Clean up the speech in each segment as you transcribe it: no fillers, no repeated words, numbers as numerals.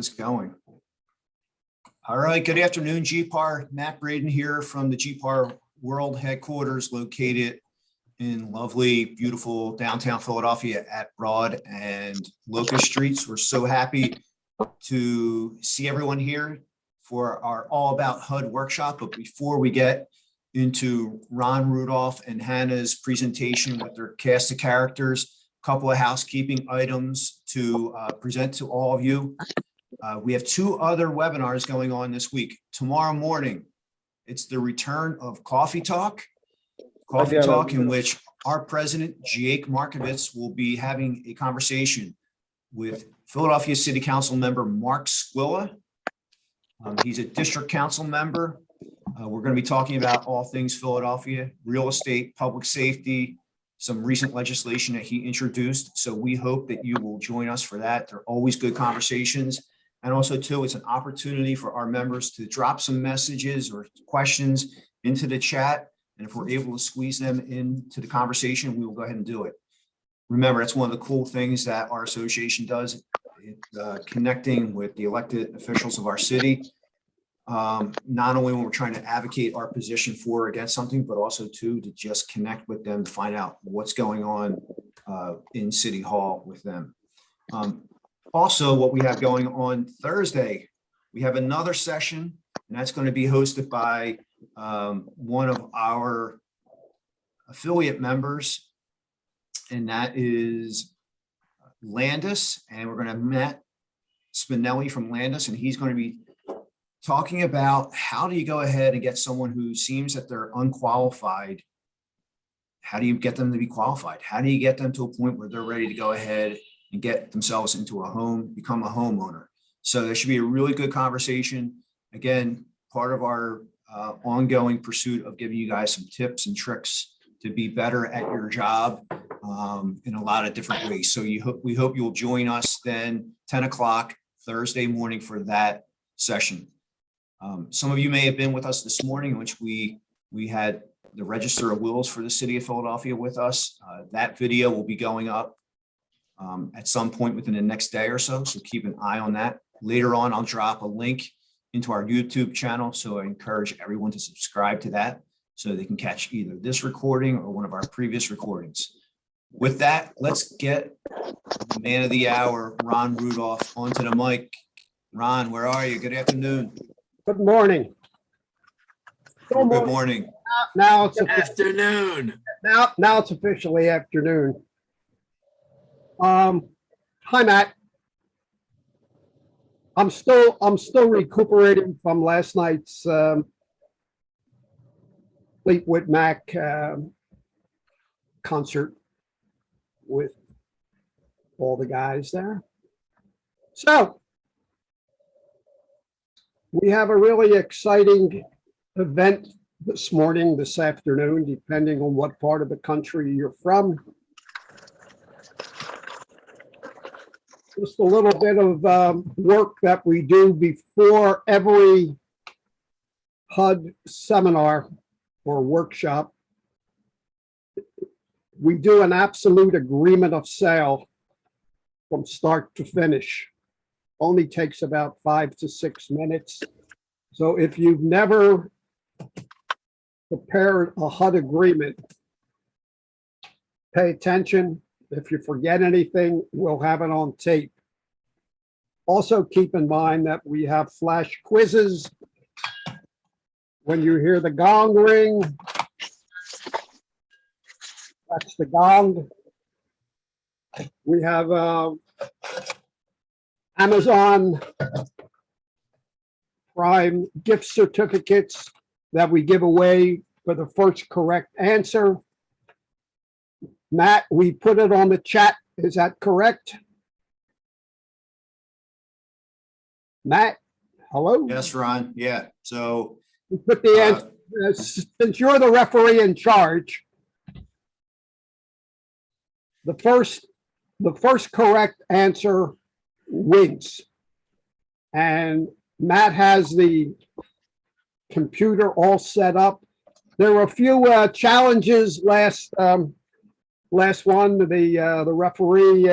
this going. All right, good afternoon, GPAR. Matt Braden here from the GPAR World Headquarters located in lovely, beautiful downtown Philadelphia at Broad and Locust Streets. We're so happy to see everyone here for our All About HUD workshop. But before we get into Ron, Rudolph, and Hannah's presentation with their cast of characters, a couple of housekeeping items to present to all of you. We have two other webinars going on this week. Tomorrow morning, it's the return of Coffee Talk, in which our president, Jake Markovitz, will be having a conversation with Philadelphia City Council member Mark Squilla. He's a district council member. We're going to be talking about all things Philadelphia, real estate, public safety, some recent legislation that he introduced. So we hope that you will join us for that. They're always good conversations. And also, too, it's an opportunity for our members to drop some messages or questions into the chat. And if we're able to squeeze them into the conversation, we will go ahead and do it. Remember, that's one of the cool things that our association does, connecting with the elected officials of our city. Not only when we're trying to advocate our position for or against something, but also, too, to just connect with them to find out what's going on in City Hall with them. Also, what we have going on Thursday, we have another session, and that's going to be hosted by one of our affiliate members, and that is Landis, and we're going to have Matt Spinelli from Landis, and he's going to be talking about how do you go ahead and get someone who seems that they're unqualified. How do you get them to be qualified? How do you get them to a point where they're ready to go ahead and get themselves into a home, become a homeowner? So there should be a really good conversation. Again, part of our ongoing pursuit of giving you guys some tips and tricks to be better at your job in a lot of different ways. So we hope you'll join us then 10 o'clock Thursday morning for that session. Some of you may have been with us this morning, in which we had the Register of Wills for the City of Philadelphia with us. That video will be going up at some point within the next day or so. So keep an eye on that. Later on, I'll drop a link into our YouTube channel. So I encourage everyone to subscribe to that so they can catch either this recording or one of our previous recordings. With that, let's get the man of the hour, Ron Rudolph, onto the mic. Ron, where are you? Good afternoon. Good morning. Good morning. Now it's afternoon. Now it's officially afternoon. Hi, Matt. I'm still recuperating from last night's Fleetwood Mac concert with all the guys there. So we have a really exciting event this afternoon, depending on what part of the country you're from. Just a little bit of work that we do before every HUD seminar or workshop. We do an absolute agreement of sale from start to finish. Only takes about 5 to 6 minutes. So if you've never prepared a HUD agreement, pay attention. If you forget anything, we'll have it on tape. Also keep in mind that we have flash quizzes. When you hear the gong ring, that's the gong. We have Amazon Prime gift certificates that we give away for the first correct answer. Matt, we put it on the chat. Is that correct? Matt, hello? Yes, Ron. Yeah. So we put the answer, since you're the referee in charge, the first correct answer wins. And Matt has the computer all set up. There were a few challenges last one. The referee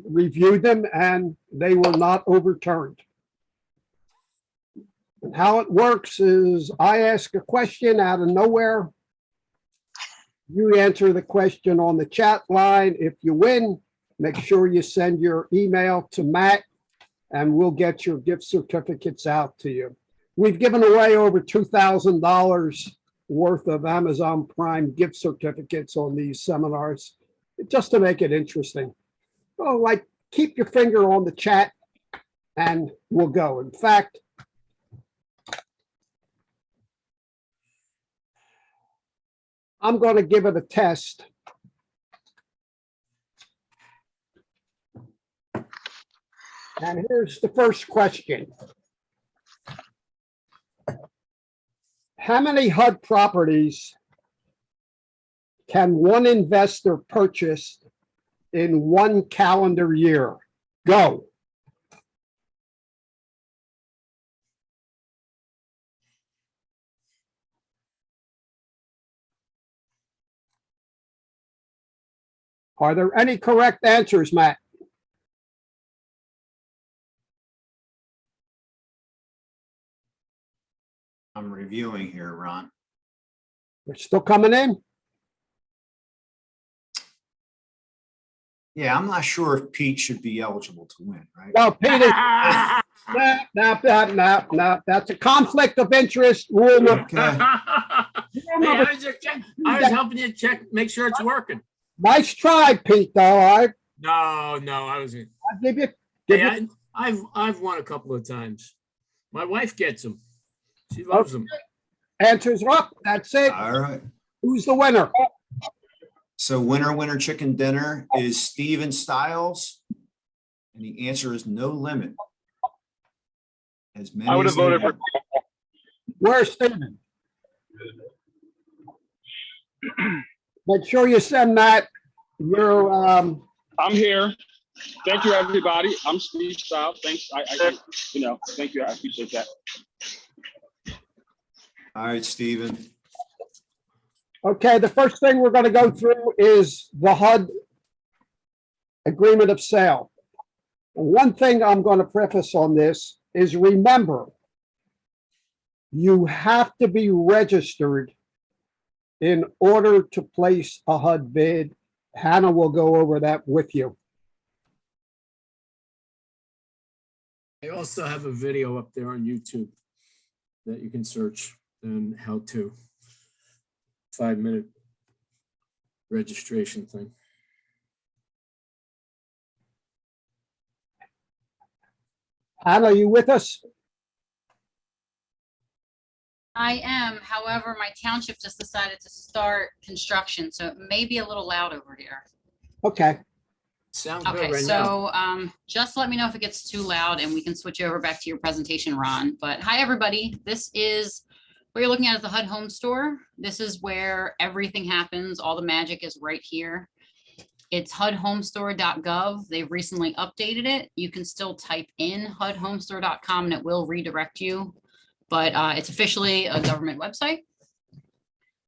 reviewed them and they were not overturned. And how it works is I ask a question out of nowhere. You answer the question on the chat line. If you win, make sure you send your email to Matt and we'll get your gift certificates out to you. We've given away over $2,000 worth of Amazon Prime gift certificates on these seminars, just to make it interesting. Oh, like keep your finger on the chat and we'll go. In fact, I'm going to give it a test. And here's the first question. How many HUD properties can one investor purchase in one calendar year? Go. Are there any correct answers, Matt? I'm reviewing here, Ron. They're still coming in? Yeah, I'm not sure if Pete should be eligible to win, right? Well, Peter, no, that's a conflict of interest rule. Okay. I was helping you check, make sure it's working. Nice try, Pete, though. I No, I wasn't. give you. Hey, I've won a couple of times. My wife gets them. She loves them. Answers are up. That's it. All right. Who's the winner? So winner chicken dinner is Steven Stiles. And the answer is no limit. As many I would have as they voted for. want. Where's Stephen? Make sure you send that your I'm here. Thank you, everybody. I'm Steve Stiles. Thanks. Thank you. I appreciate that. All right, Steven. okay. The first thing we're going to go through is the HUD agreement of sale. One thing I'm going to preface on this is remember, you have to be registered in order to place a HUD bid. Hannah will go over that with you. I also have a video up there on YouTube that you can search on how to 5-minute registration thing. Hannah, are you with us? I am. However, my township just decided to start construction, so it may be a little loud over here. Okay. Sounds good Okay, right now. so just let me know if it gets too loud and we can switch over back to your presentation, Ron. But hi, everybody. This is what you're looking at is the HUD Home Store. This is where everything happens. All the magic is right here. It's hudhomestore.gov. They've recently updated it. You can still type in hudhomestore.com and it will redirect you, but it's officially a government website.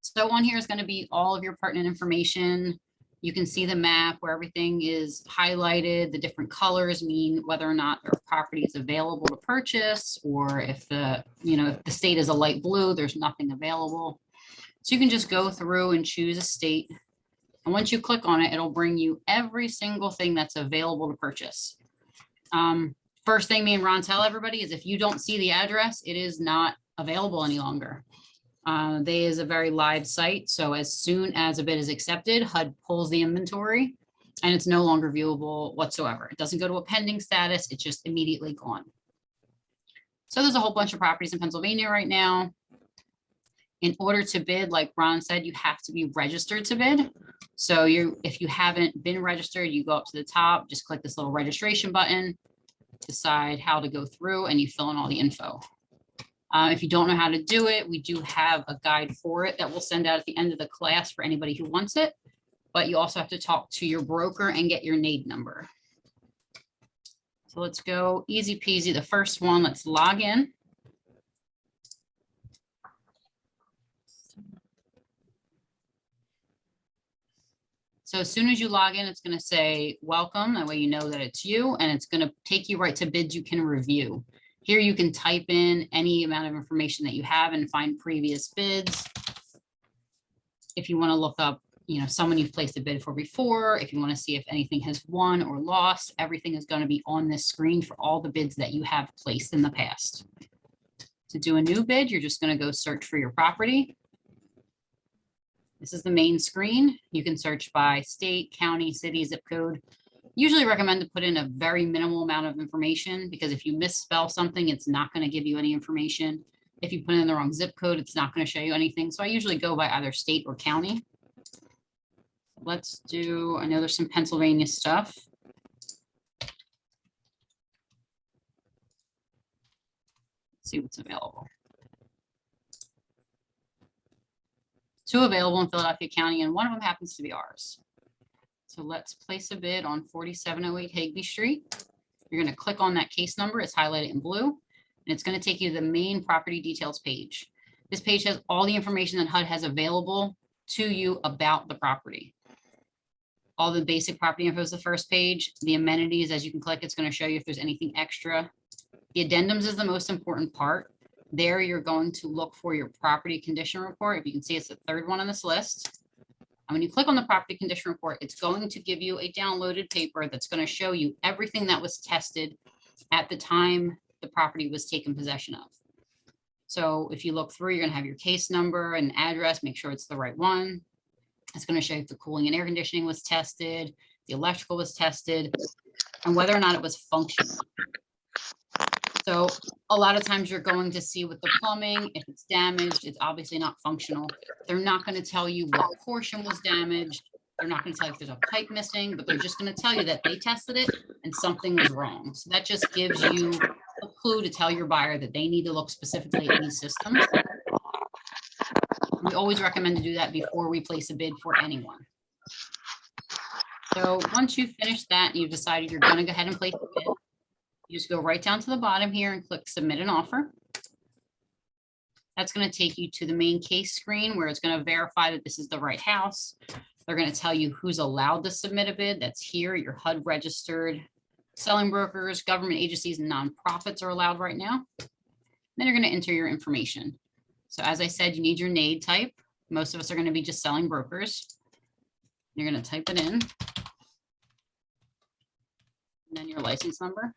So on here is going to be all of your pertinent information. You can see the map where everything is highlighted. The different colors mean whether or not their property is available to purchase, or if if the state is a light blue, there's nothing available. So you can just go through and choose a state. And once you click on it, it'll bring you every single thing that's available to purchase. First thing me and Ron tell everybody is if you don't see the address, it is not available any longer. They is a very live site. So as soon as a bid is accepted, HUD pulls the inventory and it's no longer viewable whatsoever. It doesn't go to a pending status. It's just immediately gone. So there's a whole bunch of properties in Pennsylvania right now. In order to bid, like Ron said, you have to be registered to bid. So if you haven't been registered, you go up to the top, just click this little registration button, decide how to go through, and you fill in all the info. If you don't know how to do it, we do have a guide for it that we'll send out at the end of the class for anybody who wants it. But you also have to talk to your broker and get your NAID number. So let's go easy peasy. The first one, let's log in. So as soon as you log in, it's going to say welcome. That way you know that it's you, and it's going to take you right to bids you can review. Here you can type in any amount of information that you have and find previous bids. If you want to look up, someone you've placed a bid for before, if you want to see if anything has won or lost, everything is going to be on this screen for all the bids that you have placed in the past. To do a new bid, you're just going to go search for your property. This is the main screen. You can search by state, county, city, zip code. Usually recommend to put in a very minimal amount of information, because if you misspell something, it's not going to give you any information. If you put in the wrong zip code, it's not going to show you anything. So I usually go by either state or county. Let's do, I know there's some Pennsylvania stuff. Let's see what's available. 2 available in Philadelphia County, and one of them happens to be ours. So let's place a bid on 4708 Higby Street. You're going to click on that case number. It's highlighted in blue, and it's going to take you to the main property details page. This page has all the information that HUD has available to you about the property. All the basic property info is the first page. The amenities, as you can click, it's going to show you if there's anything extra. The addendums is the most important part. There you're going to look for your property condition report. If you can see, it's the 3rd one on this list. And when you click on the property condition report, it's going to give you a downloaded paper that's going to show you everything that was tested at the time the property was taken possession of. So if you look through, you're going to have your case number and address, make sure it's the right one. It's going to show you if the cooling and air conditioning was tested, the electrical was tested, and whether or not it was functional. So a lot of times you're going to see with the plumbing, if it's damaged, it's obviously not functional. They're not going to tell you what portion was damaged. They're not going to tell you if there's a pipe missing, but they're just going to tell you that they tested it and something was wrong. So that just gives you a clue to tell your buyer that they need to look specifically at these systems. We always recommend to do that before we place a bid for anyone. So once you've finished that and you've decided you're going to go ahead and place the bid, you just go right down to the bottom here and click submit an offer. That's going to take you to the main case screen where it's going to verify that this is the right house. They're going to tell you who's allowed to submit a bid. That's here. Your HUD registered selling brokers, government agencies, and nonprofits are allowed right now. Then you're going to enter your information. So as I said, you need your NAID type. Most of us are going to be just selling brokers. You're going to type it in. And then your license number.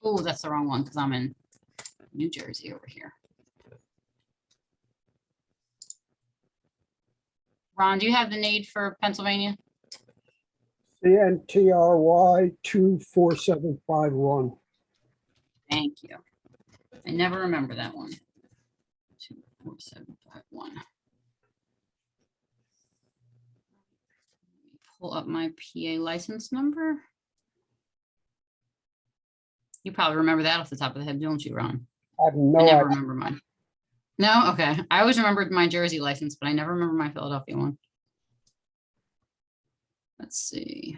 Oh, that's the wrong one because I'm in New Jersey over here. Ron, do you have the NAID for Pennsylvania? CNTRY 24751. Thank you. I never remember that one. 24751. Pull up my PA license number. You probably remember that off the top of the head, don't you, Ron? I have no I never idea. remember mine. No? Okay. I always remembered my Jersey license, but I never remember my Philadelphia one. Let's see.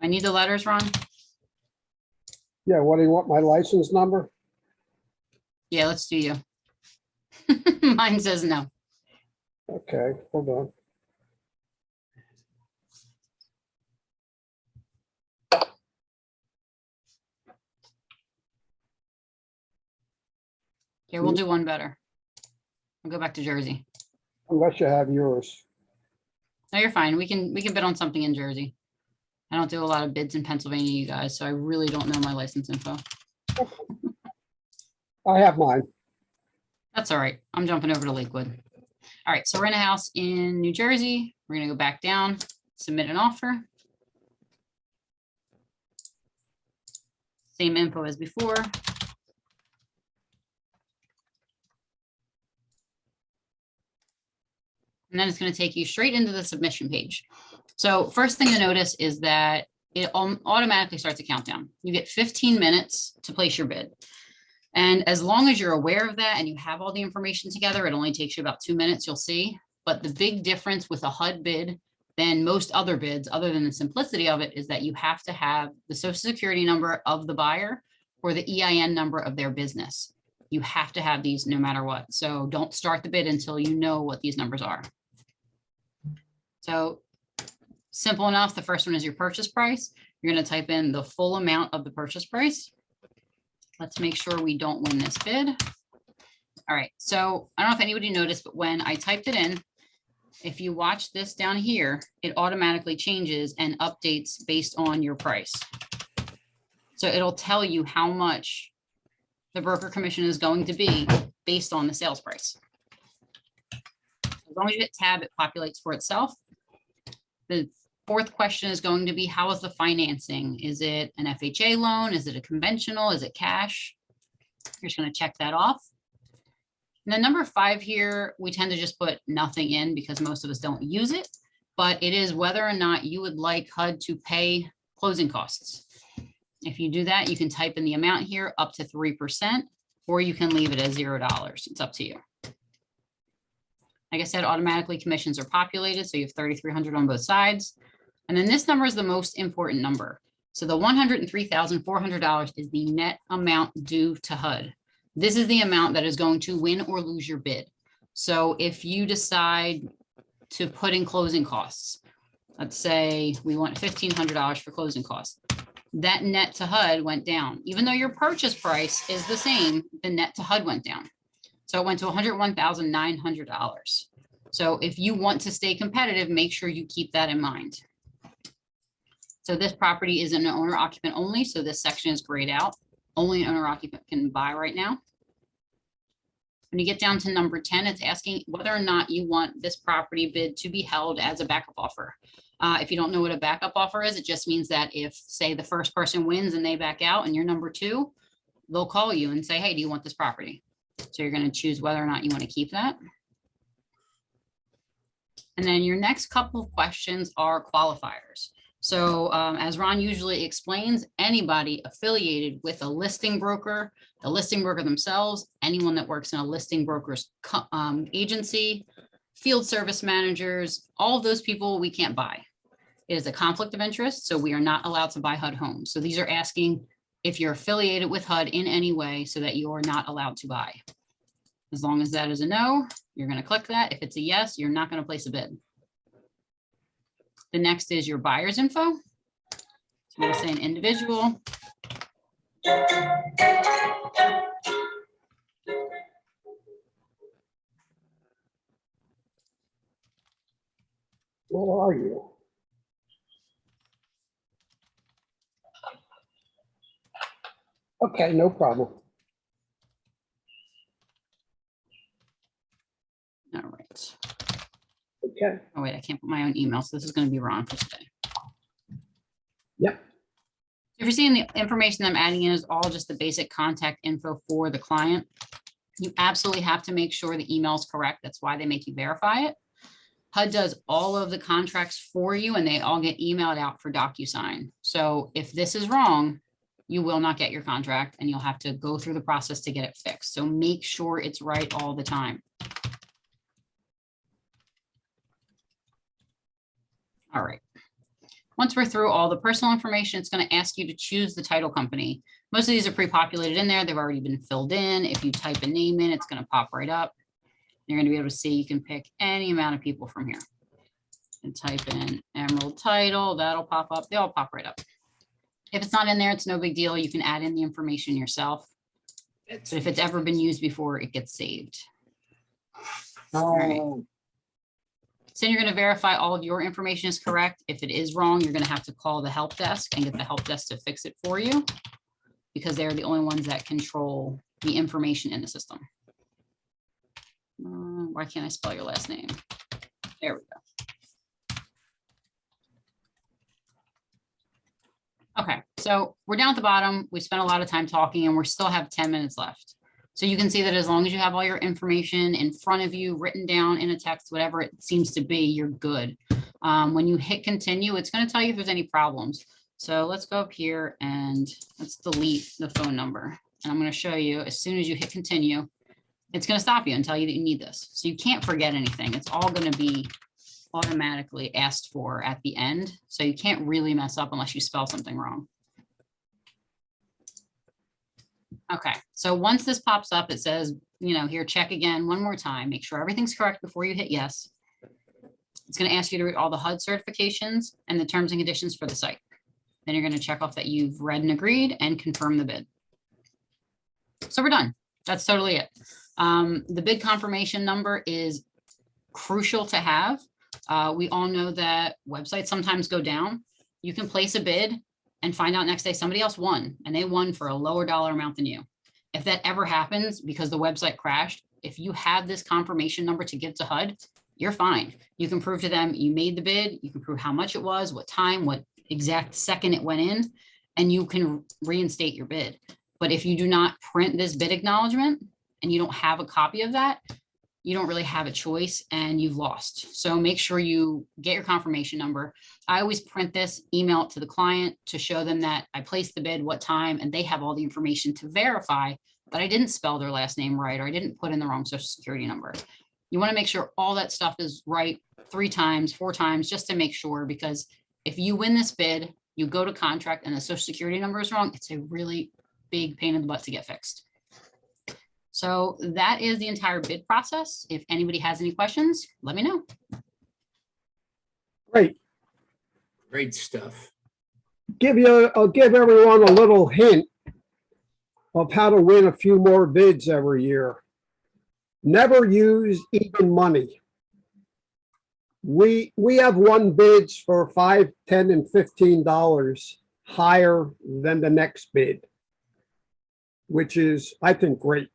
I need the letters, Ron? Yeah, what do you want, my license number? Yeah, let's do you. Mine says no. Okay, hold on. Here, we'll do one better. We'll go back to Jersey. Unless you have yours. No, you're fine. We can bid on something in Jersey. I don't do a lot of bids in Pennsylvania, you guys, so I really don't know my license info. I have mine. That's all right. I'm jumping over to Lakewood. All right, so we're in a house in New Jersey. We're gonna go back down, submit an offer. Same info as before. And then it's going to take you straight into the submission page. So first thing to notice is that it automatically starts a countdown. You get 15 minutes to place your bid. And as long as you're aware of that and you have all the information together, it only takes you about 2 minutes, you'll see. But the big difference with a HUD bid than most other bids, other than the simplicity of it, is that you have to have the social security number of the buyer or the EIN number of their business. You have to have these no matter what. So don't start the bid until you know what these numbers are. So simple enough. The first one is your purchase price. You're going to type in the full amount of the purchase price. Let's make sure we don't win this bid. All right. So I don't know if anybody noticed, but when I typed it in, if you watch this down here, it automatically changes and updates based on your price. So it'll tell you how much the broker commission is going to be based on the sales price. As long as you hit tab, it populates for itself. The fourth question is going to be, how is the financing? Is it an FHA loan? Is it a conventional? Is it cash? You're just going to check that off. And then number 5 here, we tend to just put nothing in because most of us don't use it, but it is whether or not you would like HUD to pay closing costs. If you do that, you can type in the amount here up to 3%, or you can leave it as $0. It's up to you. Like I said, automatically commissions are populated, so you have 3,300 on both sides. And then this number is the most important number. So the $103,400 is the net amount due to HUD. This is the amount that is going to win or lose your bid. So if you decide to put in closing costs, let's say we want $1,500 for closing costs, that net to HUD went down. Even though your purchase price is the same, the net to HUD went down. So it went to $101,900. So if you want to stay competitive, make sure you keep that in mind. So this property is an owner occupant only. So this section is grayed out. Only an owner occupant can buy right now. When you get down to number 10, it's asking whether or not you want this property bid to be held as a backup offer. If you don't know what a backup offer is, it just means that if, say, the first person wins and they back out and you're number 2, they'll call you and say, hey, do you want this property? So you're going to choose whether or not you want to keep that. And then your next couple of questions are qualifiers. So as Ron usually explains, anybody affiliated with a listing broker, the listing broker themselves, anyone that works in a listing broker's agency, field service managers, all of those people we can't buy. It is a conflict of interest, so we are not allowed to buy HUD homes. So these are asking if you're affiliated with HUD in any way so that you are not allowed to buy. As long as that is a no, you're going to click that. If it's a yes, you're not going to place a bid. The next is your buyer's info. So I'm going to say an individual. Where are you? Okay, no problem. All right. Okay. Oh, wait, I can't put my own email, so this is going to be wrong for today. Yep. If you're seeing the information I'm adding in is all just the basic contact info for the client, you absolutely have to make sure the email is correct. That's why they make you verify it. HUD does all of the contracts for you and they all get emailed out for DocuSign. So if this is wrong, you will not get your contract and you'll have to go through the process to get it fixed. So make sure it's right all the time. All right. Once we're through all the personal information, it's going to ask you to choose the title company. Most of these are pre-populated in there. They've already been filled in. If you type a name in, it's going to pop right up. You're going to be able to see, you can pick any amount of people from here. And type in Emerald Title, that'll pop up. They all pop right up. If it's not in there, it's no big deal. You can add in the information yourself. But if it's ever been used before, it gets saved. All right. So you're going to verify all of your information is correct. If it is wrong, you're going to have to call the help desk and get the help desk to fix it for you because they're the only ones that control the information in the system. Why can't I spell your last name? There we go. Okay, so we're down at the bottom. We spent a lot of time talking and we still have 10 minutes left. So you can see that as long as you have all your information in front of you, written down in a text, whatever it seems to be, you're good. When you hit continue, it's going to tell you if there's any problems. So let's go up here and let's delete the phone number. And I'm going to show you as soon as you hit continue, it's going to stop you and tell you that you need this. So you can't forget anything. It's all going to be automatically asked for at the end. So you can't really mess up unless you spell something wrong. Okay, so once this pops up, it says, here, check again one more time, make sure everything's correct before you hit yes. It's going to ask you to read all the HUD certifications and the terms and conditions for the site. Then you're going to check off that you've read and agreed and confirm the bid. So we're done. That's totally it. The bid confirmation number is crucial to have. We all know that websites sometimes go down. You can place a bid and find out next day somebody else won, and they won for a lower dollar amount than you. If that ever happens because the website crashed, if you have this confirmation number to give to HUD, you're fine. You can prove to them you made the bid, you can prove how much it was, what time, what exact second it went in, and you can reinstate your bid. But if you do not print this bid acknowledgement and you don't have a copy of that, you don't really have a choice and you've lost. So make sure you get your confirmation number. I always print this, email it to the client to show them that I placed the bid, what time, and they have all the information to verify that I didn't spell their last name right, or I didn't put in the wrong social security number. You want to make sure all that stuff is right 3 times, 4 times, just to make sure, because if you win this bid, you go to contract and the social security number is wrong, it's a really big pain in the butt to get fixed. So that is the entire bid process. If anybody has any questions, let me know. Great. Great stuff. I'll give everyone a little hint of how to win a few more bids every year. Never use even money. We have won bids for $5, $10, and $15 higher than the next bid, which is, I think, great.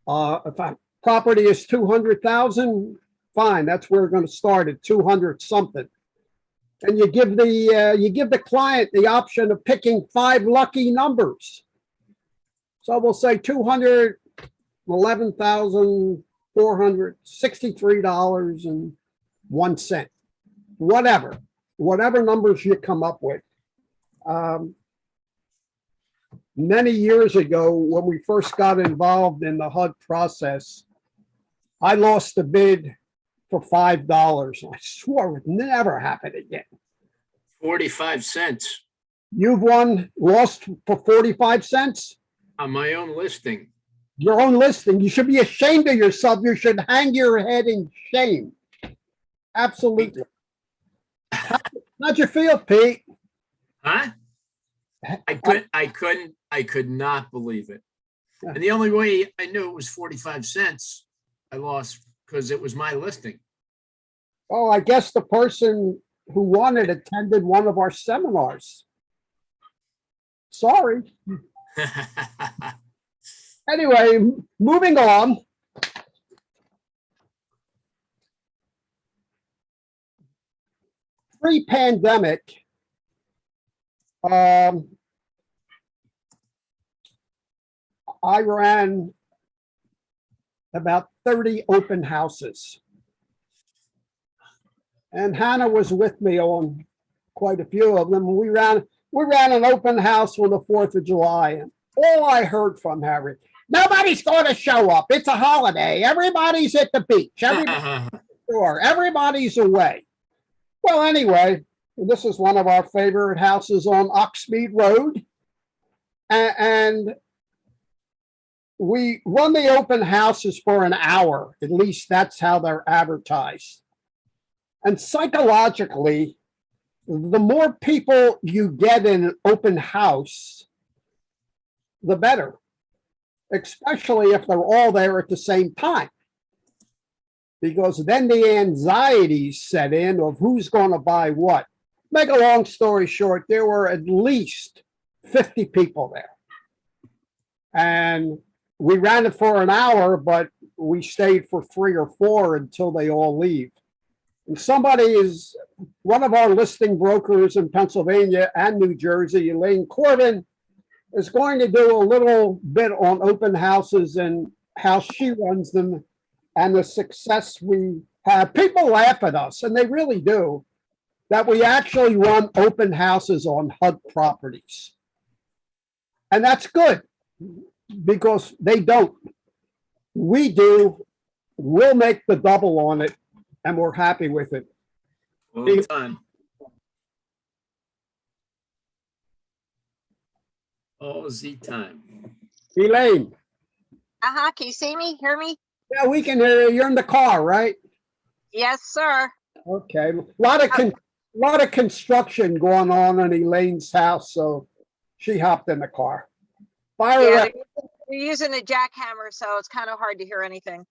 If a property is 200,000, fine. That's where we're going to start at 200 something. And you give the client the option of picking 5 lucky numbers. So we'll say $211,463.01. Whatever numbers you come up with. Many years ago, when we first got involved in the HUD process, I lost a bid for $5. I swore it would never happen again. 45 cents You've lost for 45 cents? on my own listing. Your own listing. You should be ashamed of yourself. You should hang your head in shame. Absolutely. How'd you feel, Pete? Huh? I could not believe it. And the only way I knew it was 45 cents, I lost because it was my listing. Oh, I guess the person who won it attended one of our seminars. Sorry. Anyway, moving on. Pre-pandemic, I ran about 30 open houses. And Hana was with me on quite a few of them. We ran an open house on the 4th of July, and all I heard from Harry, nobody's going to show up. It's a holiday. Everybody's at the beach. Everybody's at the store. Everybody's away. Well, anyway, this is one of our favorite houses on Oxmead Road. And we run the open houses for an hour. At least that's how they're advertised. And psychologically, the more people you get in an open house, the better, especially if they're all there at the same time. Because then the anxieties set in of who's going to buy what. Make a long story short, there were at least 50 people there. And we ran it for an hour, but we stayed for 3 or 4 until they all leave. And one of our listing brokers in Pennsylvania and New Jersey, Elaine Corbin, is going to do a little bit on open houses and how she runs them and the success we have. People laugh at us, and they really do, that we actually run open houses on HUD properties. And that's good, because they don't. We do. We'll make the double on it, and we're happy with it. All the time. All the time. Elaine, Can you see me, hear me? yeah, we can hear you. You're in the car, right? Yes, sir. Okay, lot of construction going on in Elaine's house, so she hopped in the car. Fire Yeah, away. they're using a jackhammer, so it's kind of hard to hear anything.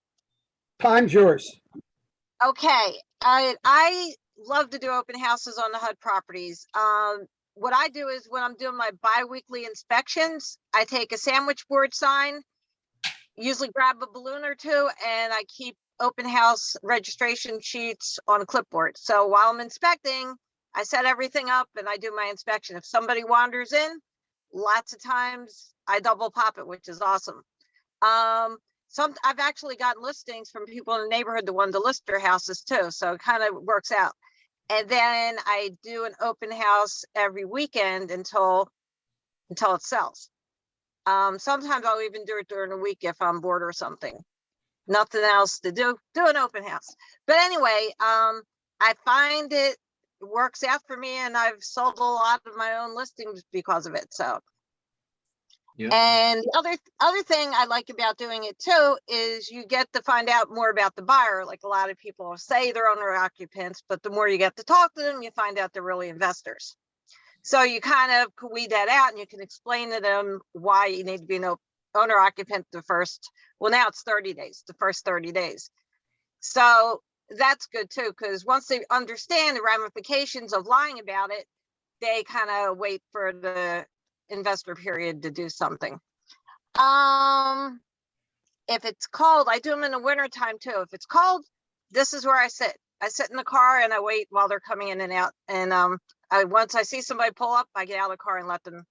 Time's yours. Okay, I love to do open houses on the HUD properties. What I do is when I'm doing my bi-weekly inspections, I take a sandwich board sign, usually grab a balloon or two, and I keep open house registration sheets on a clipboard. So while I'm inspecting, I set everything up and I do my inspection. If somebody wanders in, lots of times I double pop it, which is awesome. I've actually gotten listings from people in the neighborhood that wanted to list their houses too. So it kind of works out. And then I do an open house every weekend until it sells. Sometimes I'll even do it during the week if I'm bored or something. Nothing else to do an open house. But anyway, I find it works out for me, and I've sold a lot of my own listings because of it. So, Yeah. and the other thing I like about doing it too is you get to find out more about the buyer. Like a lot of people say they're owner occupants, but the more you get to talk to them, you find out they're really investors. So you kind of weed that out, and you can explain to them why you need to be an owner occupant the first, well, now it's 30 days, the first 30 days. So that's good too, because once they understand the ramifications of lying about it, they kind of wait for the investor period to do something. If it's cold, I do them in the winter time too. If it's cold, this is where I sit. I sit in the car and I wait while they're coming in and out. And once I see somebody pull up, I get out of the car and let them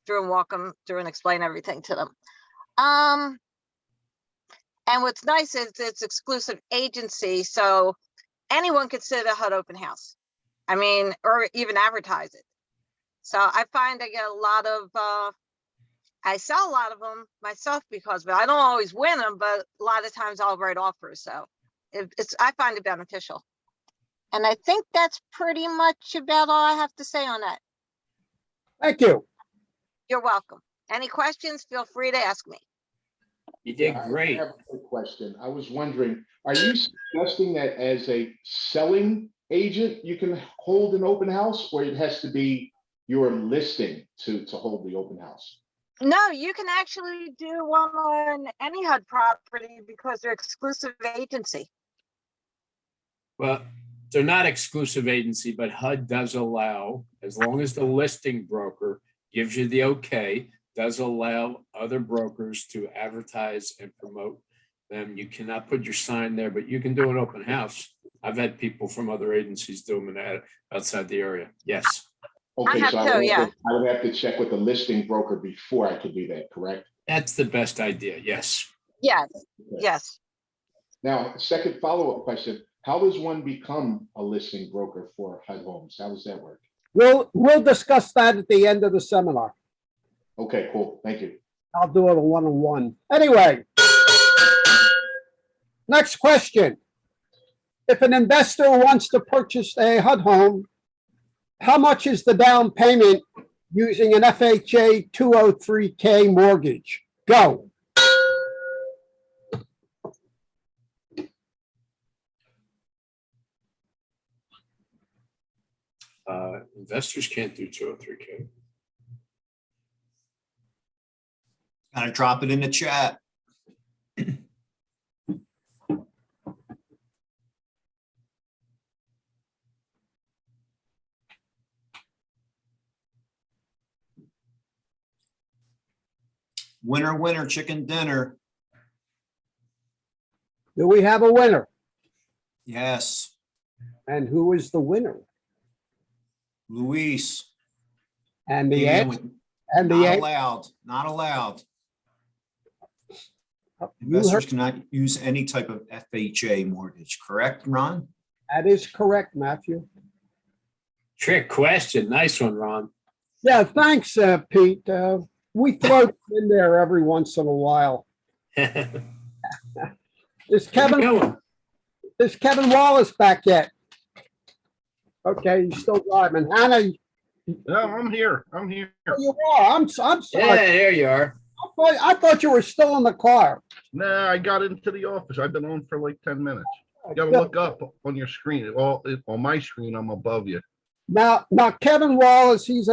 through and walk them through and explain everything to them. And what's nice is it's exclusive agency, so anyone could sit at a HUD open house. I mean, or even advertise it. So I find I get a lot of, I sell a lot of them myself because, but I don't always win them, but a lot of times I'll write offers. So I find it beneficial. And I think that's pretty much about all I have to say on that. Thank you. You're welcome. Any questions, feel free to ask me. You did I great. have a quick question. I was wondering, are you suggesting that as a selling agent, you can hold an open house, or it has to be your listing to hold the open house? No, you can actually do one on any HUD property because they're exclusive agency. Well, they're not exclusive agency, but HUD does allow, as long as the listing broker gives you the okay, does allow other brokers to advertise and promote them. You cannot put your sign there, but you can do an open house. I've had people from other agencies do them outside the area. Yes. Okay, have so to, yeah. I would have to check with the listing broker before I could do that, correct? That's the best idea. Yes. Yes, Okay. yes. Now, second follow-up question, how does one become a listing broker for HUD Homes? How does that work? We'll discuss that at the end of the seminar. Okay, cool. Thank you. I'll do it a one-on-one. Anyway. Next question. If an investor wants to purchase a HUD home, how much is the down payment using an FHA 203K mortgage? Go. Investors can't do 203K. Gotta drop it in the chat. Winner, winner, chicken dinner. Do we have a winner? Yes, And who is the winner? Luis. And the Came in answer, with and the Not answer, allowed, not allowed. you Investors heard, cannot use any type of FHA mortgage, correct, Ron? that is correct, Matthew. Trick question. Nice one, Ron. Yeah, thanks, Pete. We throw it in there every once in a while. Is Kevin Wallace back yet? Okay, you still driving. Hannah, No, I'm here. I'm here. you are. I'm sorry. Yeah, there you are. I thought you were still in the car. Nah, I got into the office. I've been on for like 10 minutes. You gotta look up on your screen. On my screen, I'm above you. Now, Kevin Wallace, he's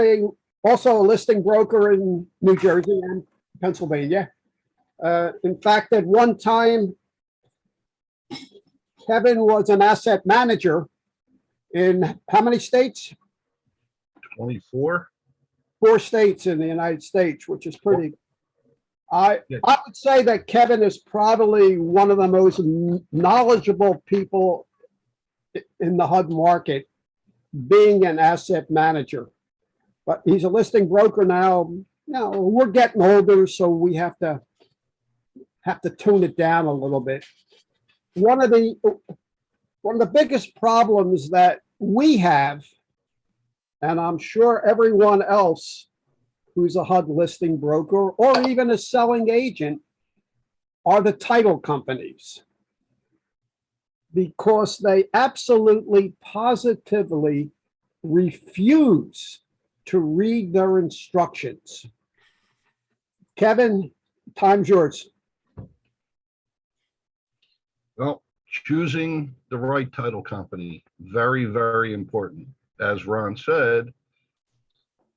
also a listing broker in New Jersey and Pennsylvania. In fact, at one time, Kevin was an asset manager in how many states? 24. 4 states in the United States, which is pretty. I would say that Kevin is probably one of the most knowledgeable people in the HUD market, being an asset manager. But he's a listing broker now. Now we're getting older, so we have to tune it down a little bit. One of the biggest problems that we have, and I'm sure everyone else who's a HUD listing broker or even a selling agent, are the title companies, because they absolutely positively refuse to read their instructions. Kevin, time's yours. Well, choosing the right title company, very, very important. As Ron said,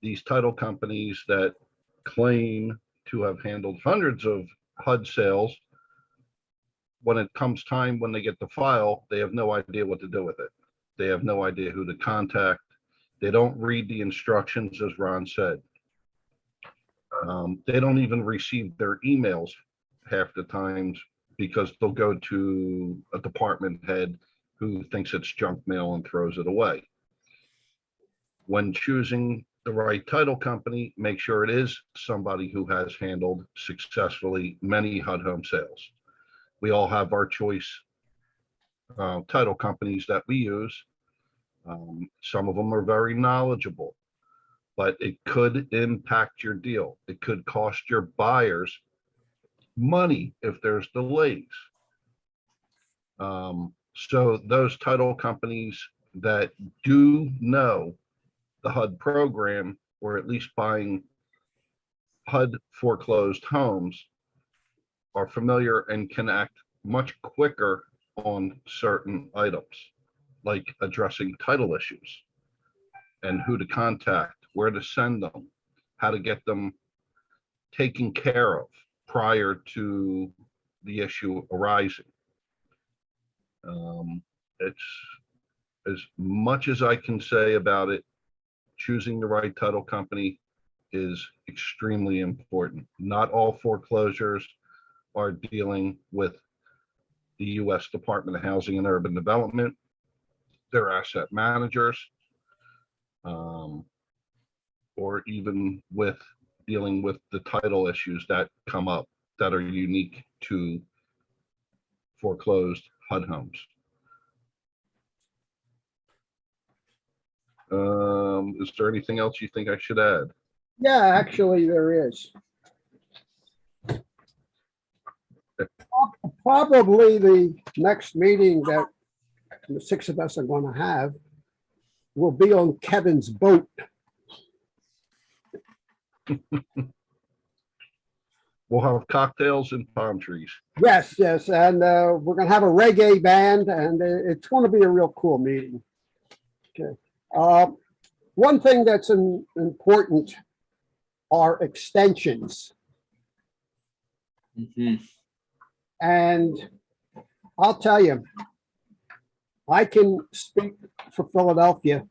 these title companies that claim to have handled hundreds of HUD sales, when it comes time when they get the file, they have no idea what to do with it. They have no idea who to contact. They don't read the instructions, as Ron said. They don't even receive their emails half the times, because they'll go to a department head who thinks it's junk mail and throws it away. When choosing the right title company, make sure it is somebody who has handled successfully many HUD home sales. We all have our choice title companies that we use. Some of them are very knowledgeable, but it could impact your deal. It could cost your buyers money if there's delays. So those title companies that do know the HUD program, or at least buying HUD foreclosed homes, are familiar and can act much quicker on certain items, like addressing title issues and who to contact, where to send them, how to get them taken care of prior to the issue arising. It's, as much as I can say about it, choosing the right title company is extremely important. Not all foreclosures are dealing with the U.S. Department of Housing and Urban Development. They're asset managers, or even with dealing with the title issues that come up that are unique to foreclosed HUD homes. Is there anything else you think I should add? Yeah, actually there is. Probably the next meeting that the 6 of us are going to have will be on Kevin's boat. We'll have cocktails and palm trees. Yes, and we're going to have a reggae band, and it's going to be a real cool meeting. Okay. One thing that's important are extensions. Mhm. And I'll tell you, I can speak for Philadelphia.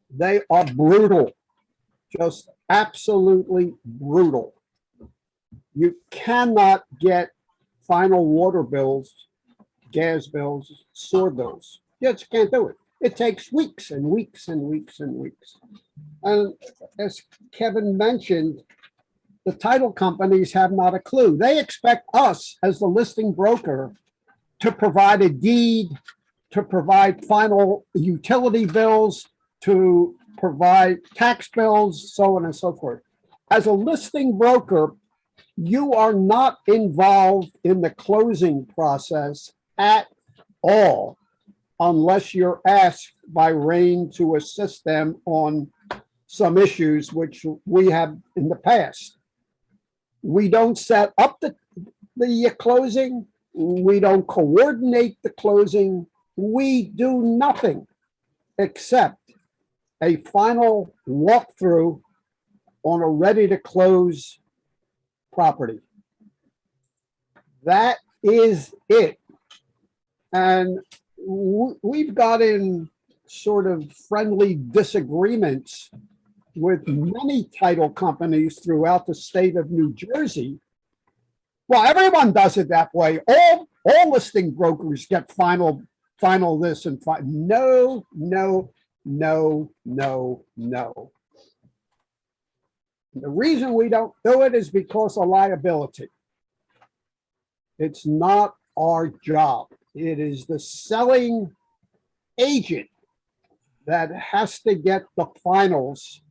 They are brutal, just absolutely brutal. You cannot get final water bills, gas bills, sewer bills. You just can't do it. It takes weeks and weeks and weeks and weeks. And as Kevin mentioned, the title companies have not a clue. They expect us as the listing broker to provide a deed, to provide final utility bills, to provide tax bills, so on and so forth. As a listing broker, you are not involved in the closing process at all. unless you're asked by Rain to assist them on some issues which we have in the past. We don't set up the closing. We don't coordinate the closing. We do nothing except a final walkthrough on a ready-to-close property. That is it. And we've got in sort of friendly disagreements with many title companies throughout the state of New Jersey. Well, everyone does it that way. All listing brokers get final this and final. No, no, no, no, no. The reason we don't do it is because of liability. It's not our job. It is the selling agent that has to get the finals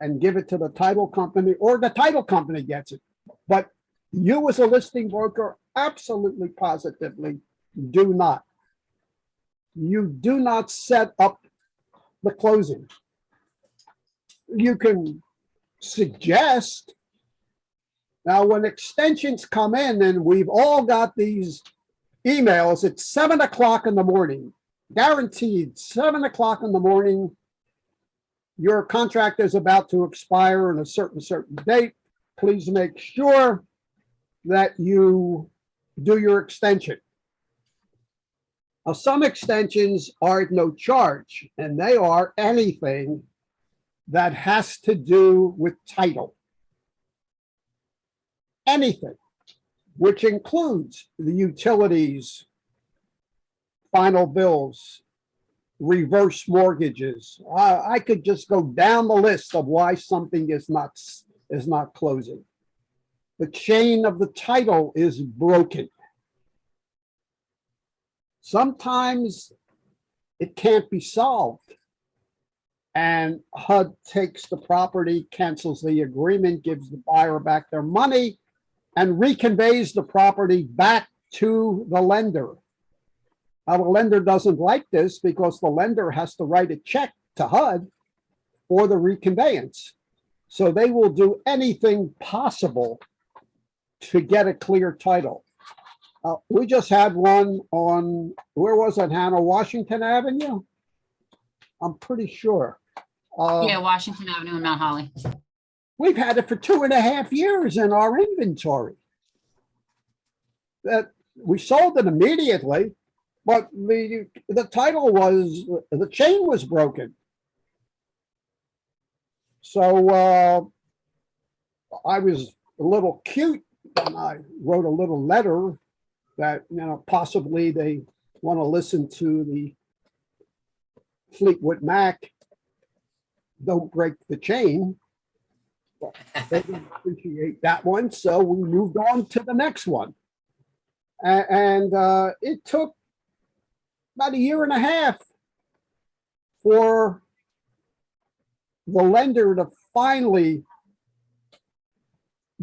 and give it to the title company, or the title company gets it. But you as a listing broker, absolutely positively do not. You do not set up the closing. You can suggest. Now, when extensions come in, and we've all got these emails at 7 o'clock in the morning, guaranteed 7 o'clock in the morning, your contract is about to expire on a certain date. Please make sure that you do your extension. Now, some extensions are at no charge, and they are anything that has to do with title. Anything, which includes the utilities, final bills, reverse mortgages. I could just go down the list of why something is not closing. The chain of the title is broken. Sometimes it can't be solved, and HUD takes the property, cancels the agreement, gives the buyer back their money, and reconveys the property back to the lender. Now, the lender doesn't like this because the lender has to write a check to HUD for the reconveyance. So they will do anything possible to get a clear title. We just had one on, where was it, Hana, Washington Avenue? I'm pretty sure. Yeah, Washington Avenue and Mount Holly. We've had it for 2.5 years in our inventory. That we sold it immediately, but the title was, the chain was broken. So I was a little cute, and I wrote a little letter that, you know, possibly they want to listen to the Fleetwood Mac, don't break the chain. They didn't appreciate that one, so we moved on to the next one. And it took about 1.5 years for the lender to finally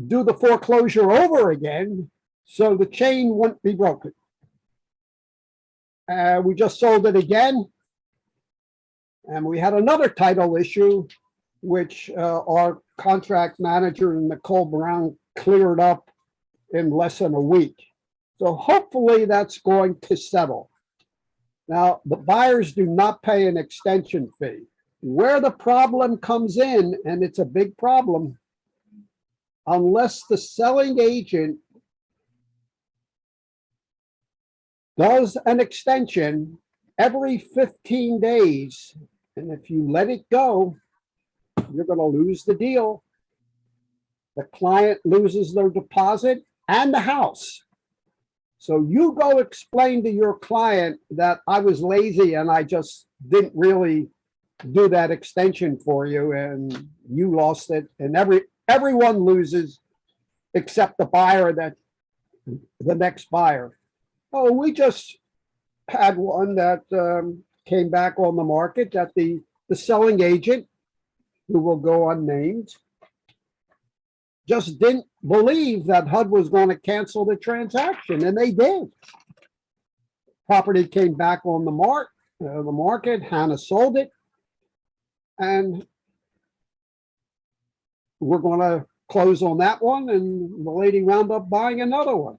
do the foreclosure over again, so the chain wouldn't be broken. We just sold it again, and we had another title issue, which our contract manager, Nicole Brown, cleared up in less than a week. So hopefully that's going to settle. Now, the buyers do not pay an extension fee. Where the problem comes in, and it's a big problem, unless the selling agent does an extension every 15 days, and if you let it go, you're going to lose the deal. The client loses their deposit and the house. So you go explain to your client that I was lazy and I just didn't really do that extension for you, and you lost it, and everyone loses except the buyer, that the next buyer. Oh, we just had one that came back on the market that the selling agent, who will go unnamed, just didn't believe that HUD was going to cancel the transaction, and they did. property came back on the market. Hana sold it. And we're going to close on that one, and the lady wound up buying another one.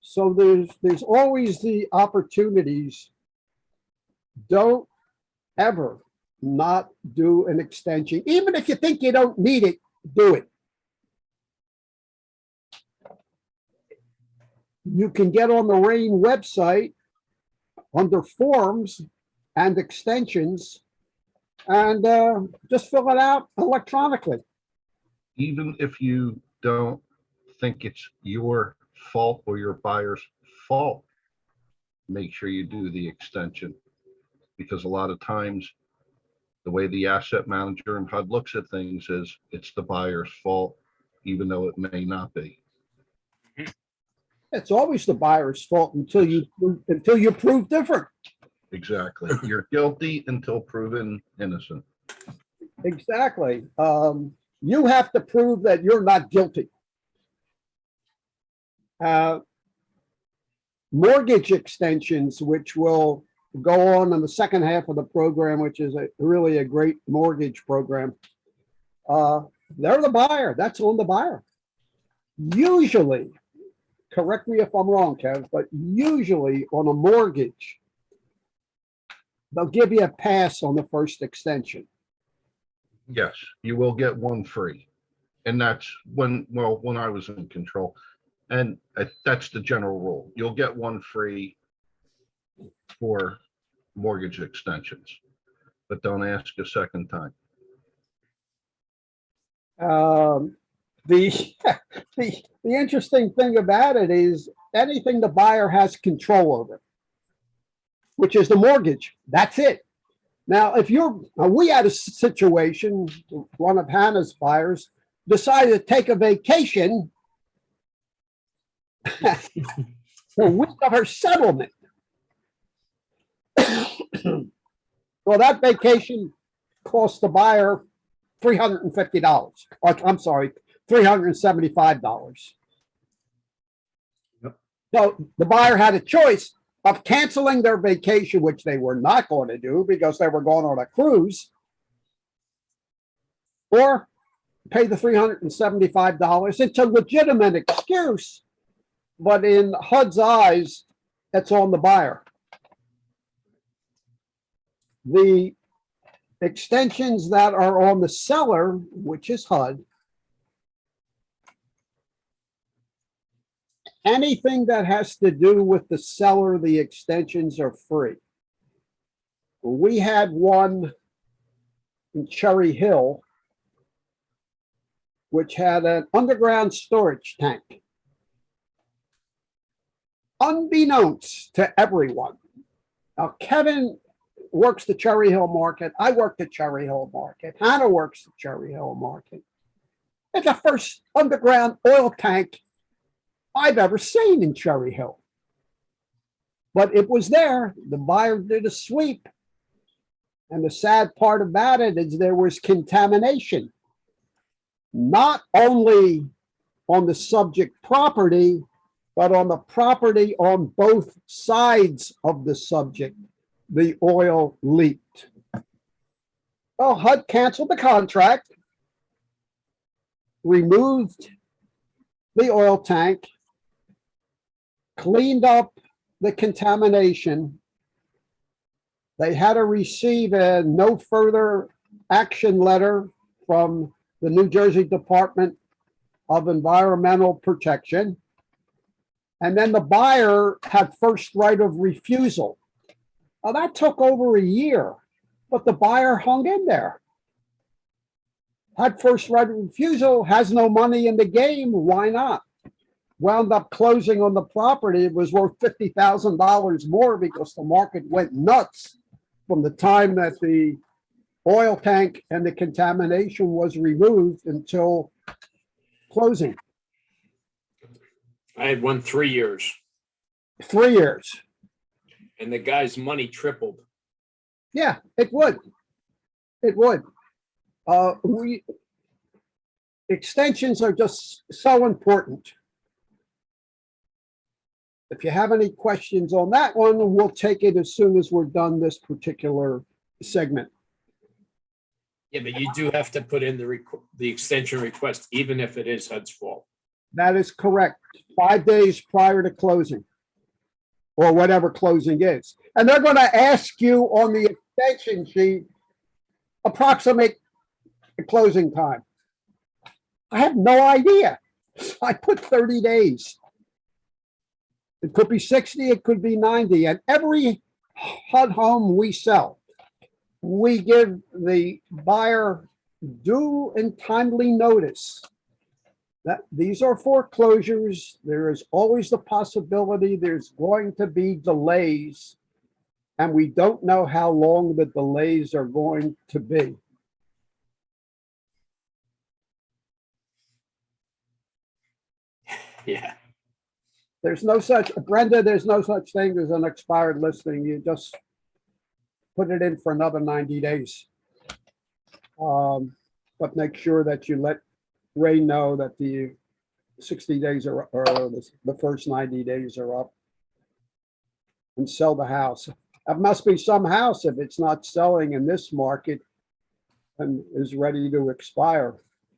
So there's always the opportunities. Don't ever not do an extension. Even if you think you don't need it, do it. You can get on the RAIN website under forms and extensions and just fill it out electronically. Even if you don't think it's your fault or your buyer's fault, make sure you do the extension. Because a lot of times, the way the asset manager and HUD looks at things is it's the buyer's fault, even though it may not be. It's always the buyer's fault until you prove different. Exactly. You're guilty until proven innocent. Exactly. You have to prove that you're not guilty. Mortgage extensions, which will go on in the second half of the program, which is really a great mortgage program. They're the buyer. That's on the buyer. Usually, correct me if I'm wrong, Kev, but usually on a mortgage, they'll give you a pass on the first extension. Yes, you will get one free. And that's when I was in control. And that's the general rule. You'll get one free for mortgage extensions, but don't ask a second time. The interesting thing about it is anything the buyer has control over, which is the mortgage. That's it. Now, we had a situation, one of Hana's buyers decided to take a vacation the week of her settlement. Well, that vacation cost the buyer $350. Or, I'm sorry, $375. Yep. So the buyer had a choice of canceling their vacation, which they were not going to do because they were going on a cruise, or pay the $375. It's a legitimate excuse, but in HUD's eyes, it's on the buyer. The extensions that are on the seller, which is HUD, anything that has to do with the seller, the extensions are free. We had one in Cherry Hill, which had an underground storage tank. Unbeknownst to everyone. Now, Kevin works the Cherry Hill market. I work the Cherry Hill market. Hana works the Cherry Hill market. It's the first underground oil tank I've ever seen in Cherry Hill. But it was there. The buyer did a sweep. And the sad part about it is there was contamination, not only on the subject property, but on the property on both sides of the subject. The oil leaked. Well, HUD canceled the contract, removed the oil tank, cleaned up the contamination. They had to receive a no further action letter from the New Jersey Department of Environmental Protection. And then the buyer had first right of refusal. Well, that took over a year, but the buyer hung in there. Had first right of refusal, has no money in the game, why not? Wound up closing on the property. It was worth $50,000 more because the market went nuts from the time that the oil tank and the contamination was removed until closing. I had one 3 years, 3 years. and the guy's money tripled. Yeah, it would. It would. Extensions are just so important. If you have any questions on that one, we'll take it as soon as we're done this particular segment. Yeah, but you do have to put in the extension request, even if it is HUD's fault. That is correct. 5 days prior to closing, or whatever closing is. And they're going to ask you on the extension sheet, approximate the closing time. I have no idea. I put 30 days. It could be 60, it could be 90. And every HUD home we sell, we give the buyer due and timely notice that these are foreclosures. There is always the possibility there's going to be delays, and we don't know how long the delays are going to be. Yeah. There's no such, Brenda, there's no such thing as an expired listing. You just put it in for another 90 days. But make sure that you let Ray know that the 60 days are, or the first 90 days are up, and sell the house. That must be some house if it's not selling in this market and is ready to expire.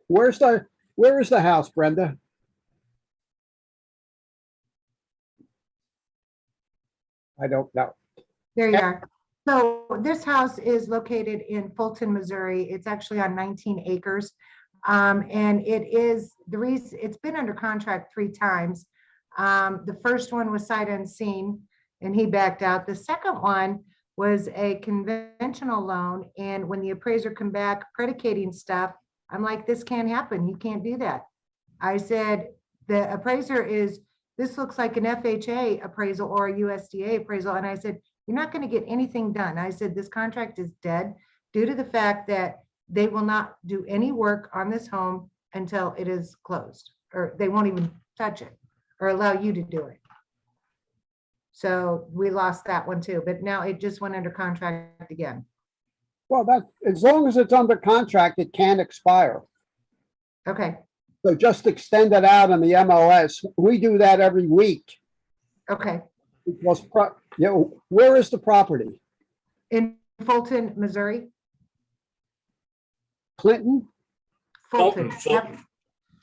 Where is the house, Brenda? I don't know. There you are. So this house is located in Fulton, Missouri. It's actually on 19 acres. And it is the reason it's been under contract 3 times. The first one was sight unseen and he backed out. The second one was a conventional loan. And when the appraiser come back predicating stuff, I'm like, this can't happen. You can't do that. I said, the appraiser is, this looks like an FHA appraisal or a USDA appraisal. And I said, you're not going to get anything done. I said, this contract is dead due to the fact that they will not do any work on this home until it is closed, or they won't even touch it or allow you to do it. So we lost that one too, but now it just went under contract again. Well, that, as long as it's under contract, it can expire. Okay, So just extend it out on the MLS. We do that every week. okay. Because, where is the property? In Fulton, Missouri? Clinton? Fulton, F- Fulton.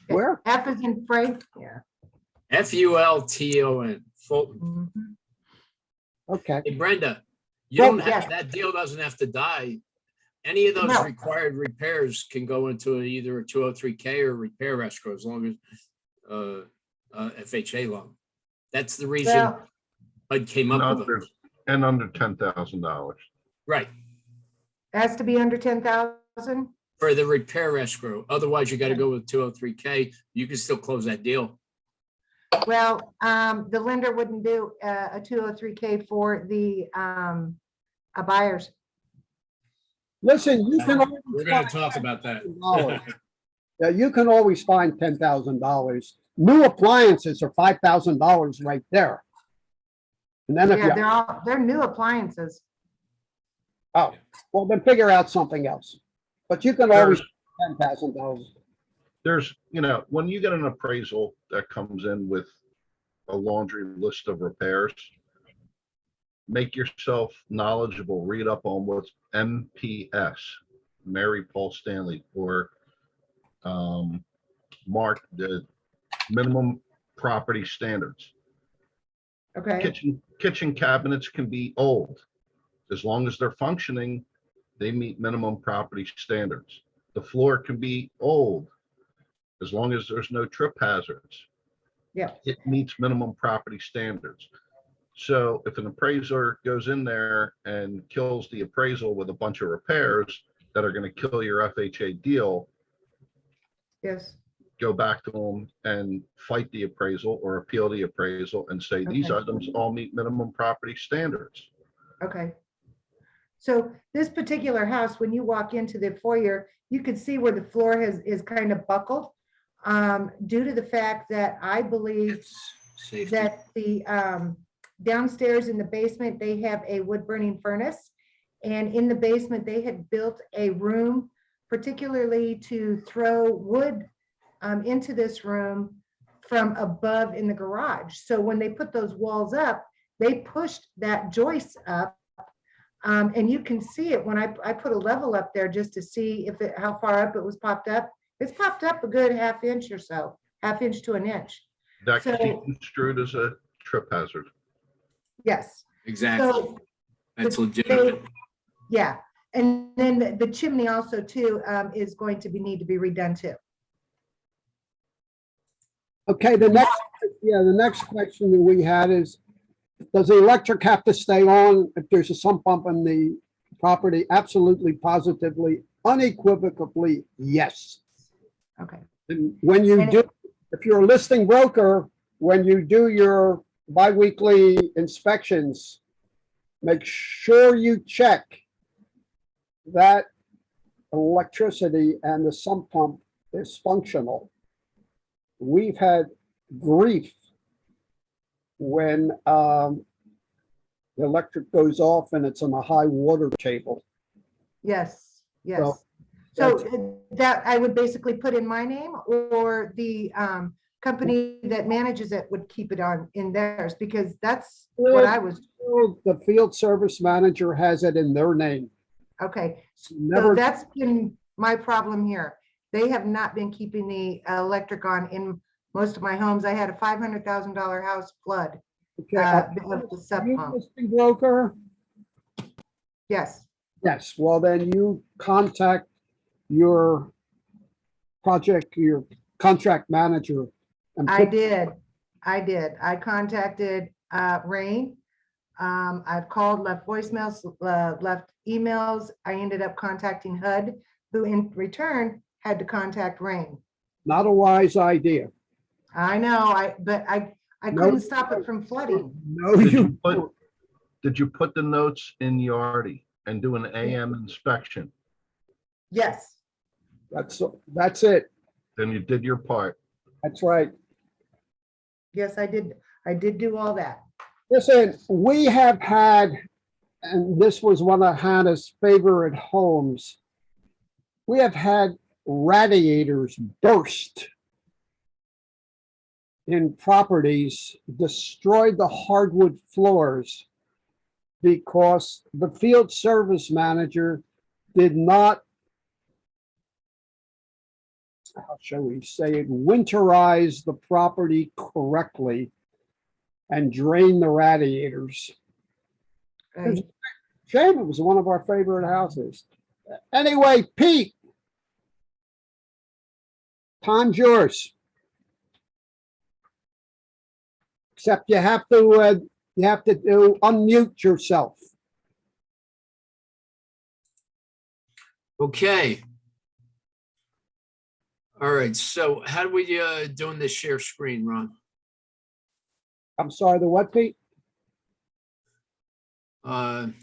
Where? F is in Frank, yeah. Fulton. Fulton. Mhm. Okay. Hey, Brenda, you Well, don't have, yes. that deal doesn't have to die. Any of those No. required repairs can go into either a 203K or repair escrow as long as FHA loan. That's the reason Well, HUD came up with those. And under $10,000. Right, it has to be under 10,000? for the repair escrow. Otherwise, you got to go with 203K. You can still close that deal. Well, the lender wouldn't do a 203K for the buyers. Listen, you can always We're going to find talk about that. $10,000. Yeah, you can always find $10,000. New appliances are $5,000 right there. And then if Yeah, you, they're new appliances. oh, well, then figure out something else. But you can always $10,000. There's, when you get an appraisal that comes in with a laundry list of repairs, make yourself knowledgeable, read up on what's MPS, Mary Paul Stanley, or Mark, the minimum property standards. Okay, Kitchen cabinets can be old. As long as they're functioning, they meet minimum property standards. The floor can be old. As long as there's no trip hazards. yeah, It meets minimum property standards. So if an appraiser goes in there and kills the appraisal with a bunch of repairs that are going to kill your FHA deal, yes, go back to them and fight the appraisal or appeal the appraisal and say, these Okay. items all meet minimum property standards. okay. So this particular house, when you walk into the foyer, you can see where the floor is kind of buckled due to the fact that I believe Safety. that the downstairs in the basement, they have a wood burning furnace. And in the basement, they had built a room particularly to throw wood into this room from above in the garage. So when they put those walls up, they pushed that joist up. And you can see it when I put a level up there just to see if it, how far up it was popped up. It's popped up a good ½ inch or so, ½ inch to an inch. That could be So- construed as a trip hazard. Yes. Exactly. So That's the- legitimate. yeah. And then the chimney also too is going to need to be redone too. Okay, the next question that we had is, does the electric have to stay on if there's a sump pump in the property? Absolutely, positively, unequivocally, yes. Okay. And when you And do, if you're a listing broker, when you do your biweekly inspections, make sure you check that electricity and the sump pump is functional. We've had grief when the electric goes off and it's on a high water table. Yes, yes. So So that I would basically put in my name, or the company that manages it would keep it on in theirs, because that's what I was, The field service manager has it in their name. okay. So Never, that's been my problem here. They have not been keeping the electric on in most of my homes. I had a $500,000 house flood. okay, Of the sub you pump. listing broker? Yes, Yes, well, then you contact your contract manager. And I put- did. I contacted Rain. I've called, left voicemails, left emails. I ended up contacting HUD, who in return had to contact Rain. Not a wise idea. I know, but I No. couldn't stop it from flooding. No, Did you you put, did you put the notes in Yardi and do an AM inspection? Yes, that's it. Then you did your part. That's right. yes, I did. I did do all that. Listen, we have had, and this was one of Hannah's favorite homes, we have had radiators burst in properties, destroyed the hardwood floors because the field service manager did not, how shall we say it, winterize the property correctly and drain the radiators. Right. Shame, it was one of our favorite houses. Anyway, Pete, time's yours. Except you have to unmute yourself. Okay. All right, so how do we doing this share screen, Ron? I'm sorry, the what, Pete? Hang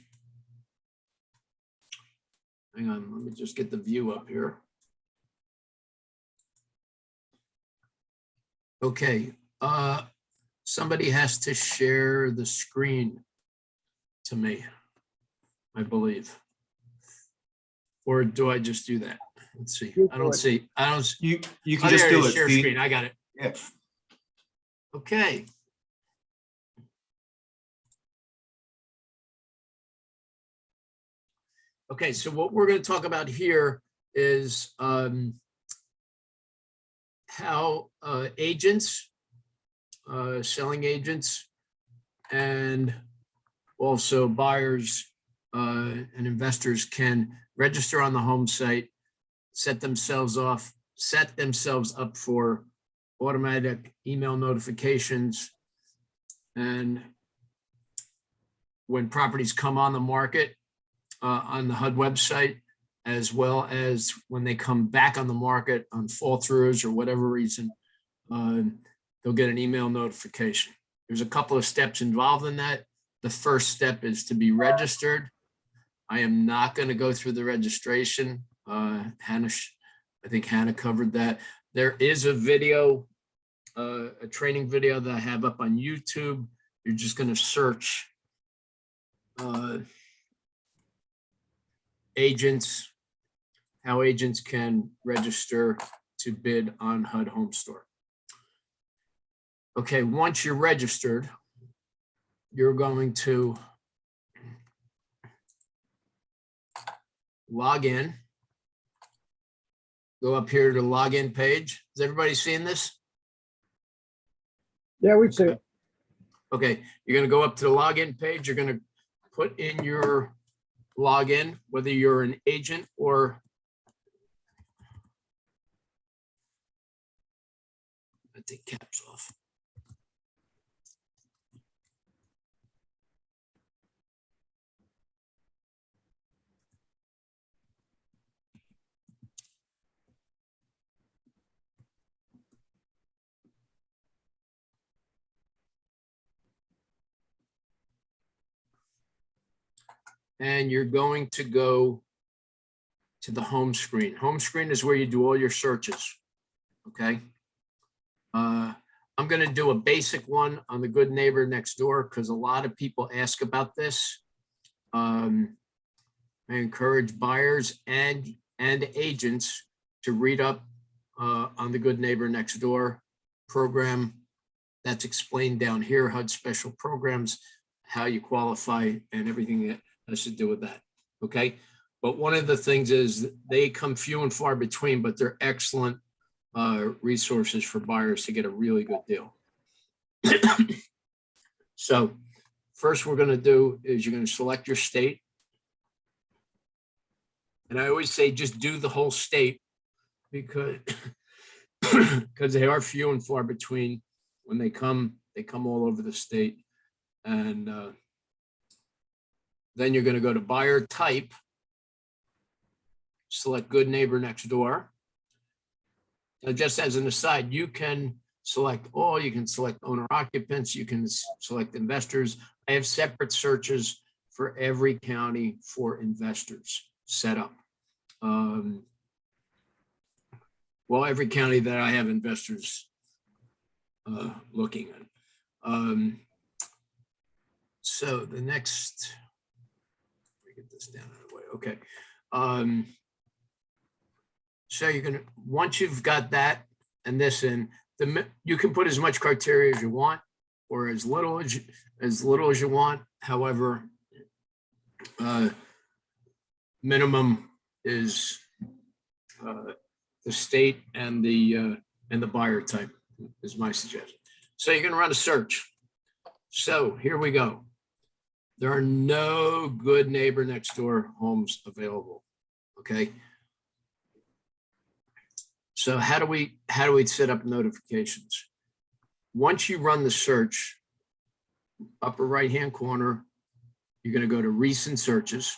on, let me just get the view up here. Okay, somebody has to share the screen to me, I believe. Or do I just do that? Let's see. I don't see. You Oh, can just there it do is, it, share Steve. screen. I got it. Yeah. Okay. Okay, so what we're going to talk about here is how agents, selling agents, and also buyers and investors can register on the home site, set themselves up for automatic email notifications, and when properties come on the market on the HUD website, as well as when they come back on the market on fall throughs or whatever reason, they'll get an email notification. There's a couple of steps involved in that. The first step is to be registered. I am not going to go through the registration. Hannah, I think Hannah covered that. There is a video, a training video that I have up on YouTube. You're just going to search agents, how agents can register to bid on HUD Home Store. Okay, once you're registered, you're going to log in. Go up here to the login page. Is everybody seeing this? Yeah, we see it. Okay, you're gonna go up to the login page. You're gonna put in your login, whether you're an agent or I take caps off. And you're going to go to the home screen. Home screen is where you do all your searches, okay? I'm gonna do a basic one on the good neighbor next door because a lot of people ask about this. I encourage buyers and agents to read up on the good neighbor next door program. That's explained down here, HUD Special Programs, how you qualify and everything that has to do with that, okay? But one of the things is they come few and far between, but they're excellent resources for buyers to get a really good deal. So first we're gonna do is you're gonna select your state. And I always say just do the whole state because they are few and far between. When they come all over the state. And then you're gonna go to buyer type, select good neighbor next door. Now, just as an aside, you can select all, you can select owner occupants, you can select investors. I have separate searches for every county for investors set up. Well, every county that I have investors looking at. So the next, let me get this down out of the way. Okay. So you're gonna, once you've got that and this in, you can put as much criteria as you want or as little as you want. However, minimum is the state and the buyer type is my suggestion. So you're gonna run a search. So here we go. There are no good neighbor next door homes available, okay? So how do we set up notifications? Once you run the search, upper right-hand corner, you're gonna go to recent searches.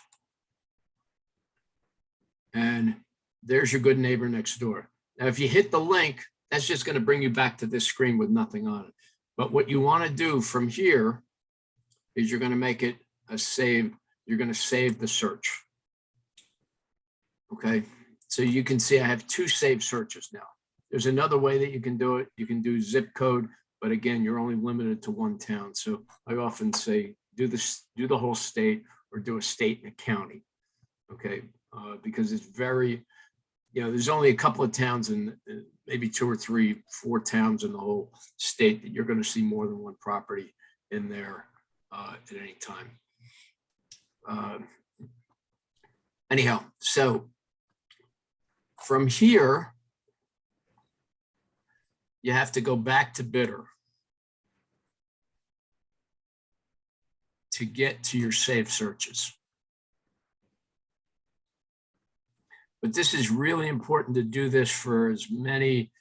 And there's your good neighbor next door. Now, if you hit the link, that's just gonna bring you back to this screen with nothing on it. But what you wanna do from here is you're gonna make it a save. You're gonna save the search. Okay, so you can see I have 2 saved searches now. There's another way that you can do it. You can do zip code, but again, you're only limited to 1 town. So I often say, do the whole state or do a state and a county. Okay, because it's very, there's only a couple of towns and maybe 2 or 3, 4 towns in the whole state that you're gonna see more than 1 property in there at any time. Anyhow, so from here, you have to go back to bidder to get to your saved searches. But this is really important to do this for as many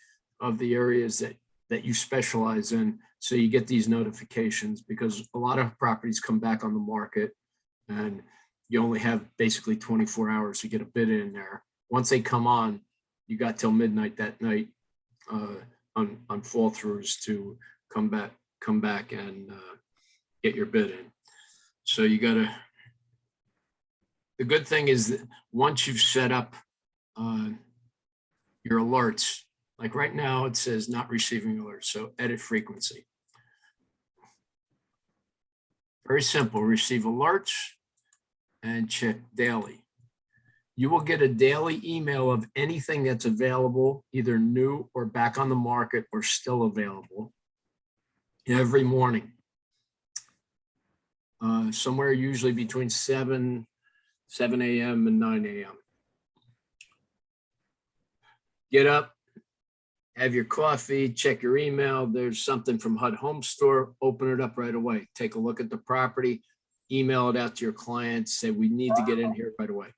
of the areas that you specialize in, so you get these notifications, because a lot of properties come back on the market and you only have basically 24 hours to get a bid in there. Once they come on, you got till midnight that night on fall throughs to come back and get your bid in. So you gotta, the good thing is that once you've set up your alerts, like right now it says not receiving alerts, so edit frequency. Very simple, receive alerts and check daily. You will get a daily email of anything that's available, either new or back on the market or still available. every morning. Somewhere usually between 7 a.m. and 9 a.m. Get up, have your coffee, check your email. There's something from HUD Home Store, open it up right away. Take a look at the property, email it out to your clients, say, we need to get in here right away.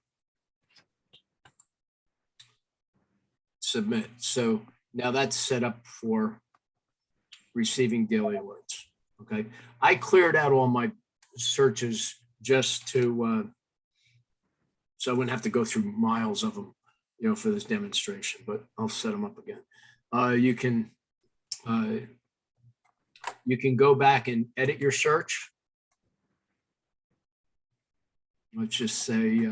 Submit. So now that's set up for receiving daily alerts. Okay. I cleared out all my searches just to, so I wouldn't have to go through miles of them, you know, for this demonstration, but I'll set them up again. You can go back and edit your search. Let's just say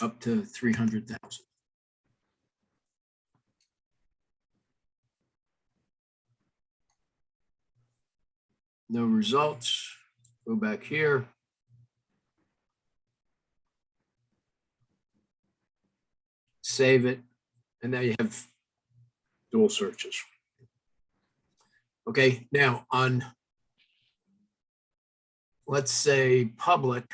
up to 300,000. No results. Go back here. Save it. And now you have dual searches. Okay, now on, let's say public,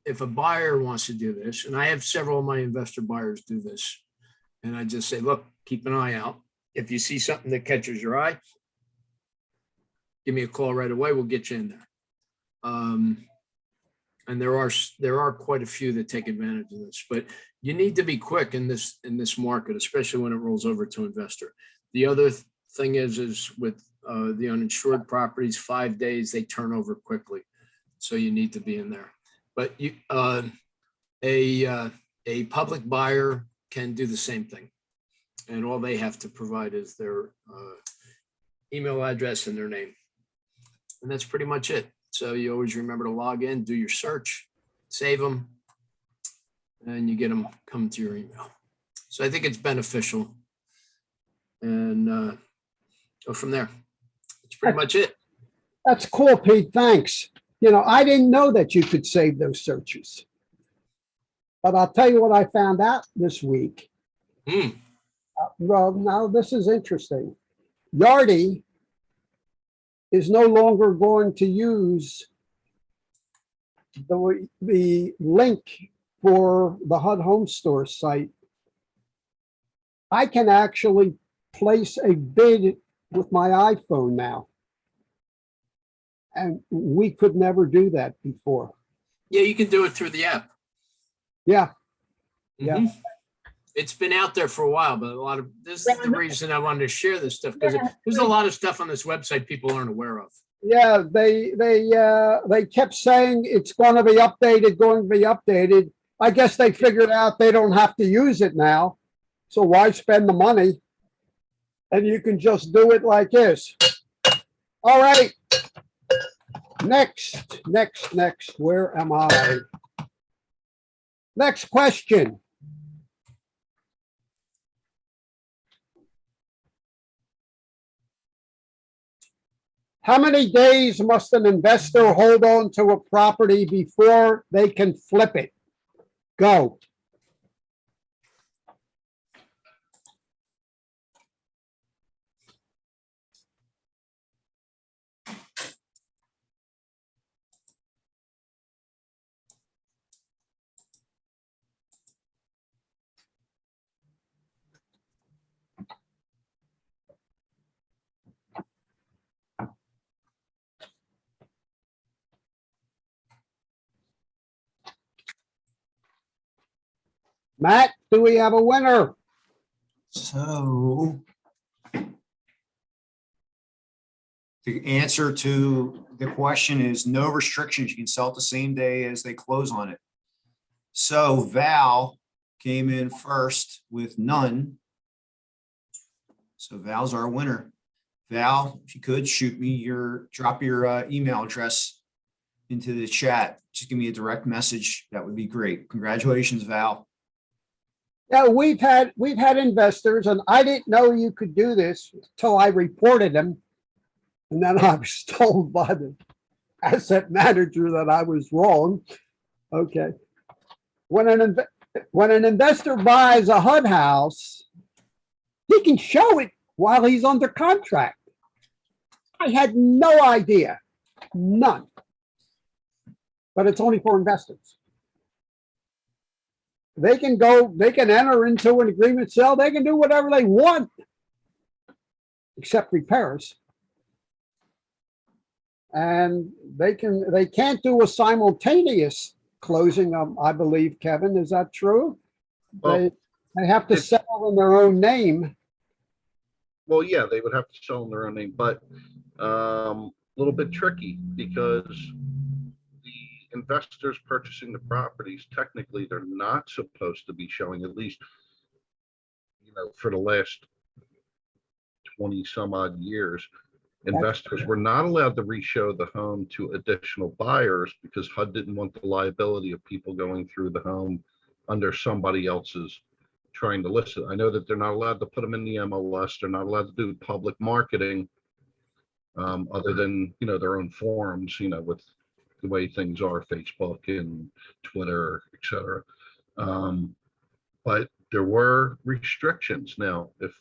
if a buyer wants to do this, and I have several of my investor buyers do this, and I just say, look, keep an eye out. If you see something that catches your eye, give me a call right away. We'll get you in there. And there are quite a few that take advantage of this, but you need to be quick in this market, especially when it rolls over to investor. The other thing is with the uninsured properties, 5 days, they turn over quickly. So you need to be in there. But you, a public buyer can do the same thing. And all they have to provide is their email address and their name. And that's pretty much it. So you always remember to log in, do your search, save them, and you get them come to your email. So I think it's beneficial, and go from there. That's pretty much it. That's cool, Pete. Thanks. You know, I didn't know that you could save those searches. But I'll tell you what I found out this week. Well, now this is interesting. Youre is no longer going to use the link for the HUD Home Store site. I can actually place a bid with my iPhone now. And we could never do that before. Yeah, you can do it through the app. Yeah. Yeah. It's been out there for a while, but this is the reason I wanted to share this stuff, because there's a lot of stuff on this website people aren't aware of. Yeah, they kept saying it's going to be updated, I guess they figured out they don't have to use it now. So why spend the money? And you can just do it like this. All right. Next. Where am I? Next question. How many days must an investor hold on to a property before they can flip it? Go. Matt, do we have a winner? So the answer to the question is no restrictions. You can sell it the same day as they close on it. So Val came in first with none. So Val's our winner. Val, if you could drop your email address into the chat. Just give me a direct message. That would be great. Congratulations, Val. Yeah, we've had investors, and I didn't know you could do this until I reported them. And then I was told by the asset manager that I was wrong. Okay. When an investor buys a HUD house, he can show it while he's under contract. I had no idea, none. But it's only for investors. They can go, they can enter into an agreement sale, they can do whatever they want, except repairs. And they can't do a simultaneous closing, I believe, Kevin, is that true? Well, They have to sell in their own name. Well, yeah, they would have to sell in their own name, but a little bit tricky because the investors purchasing the properties, technically, they're not supposed to be showing, at least, for the last 20 some odd years. Investors were not allowed to reshow the home to additional buyers because HUD didn't want the liability of people going through the home under somebody else's trying to list it. I know that they're not allowed to put them in the MLS. They're not allowed to do public marketing other than, their own forums, with the way things are, Facebook and Twitter, etc. But there were restrictions. Now, if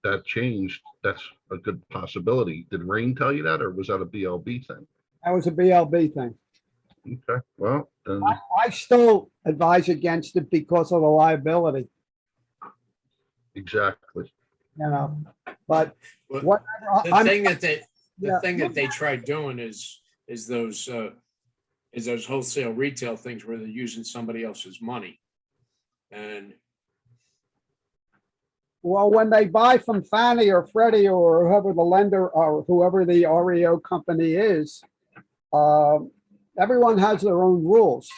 that changed, that's a good possibility. Did Rain tell you that, or was that a BLB thing? That was a BLB thing. Okay, well, then I still advise against it because of the liability, exactly. but Well, whatever. The thing that they, Yeah. the thing that they tried doing is those wholesale retail things where they're using somebody else's money. And Well, when they buy from Fannie or Freddie or whoever the lender or whoever the REO company is, everyone has their own rules.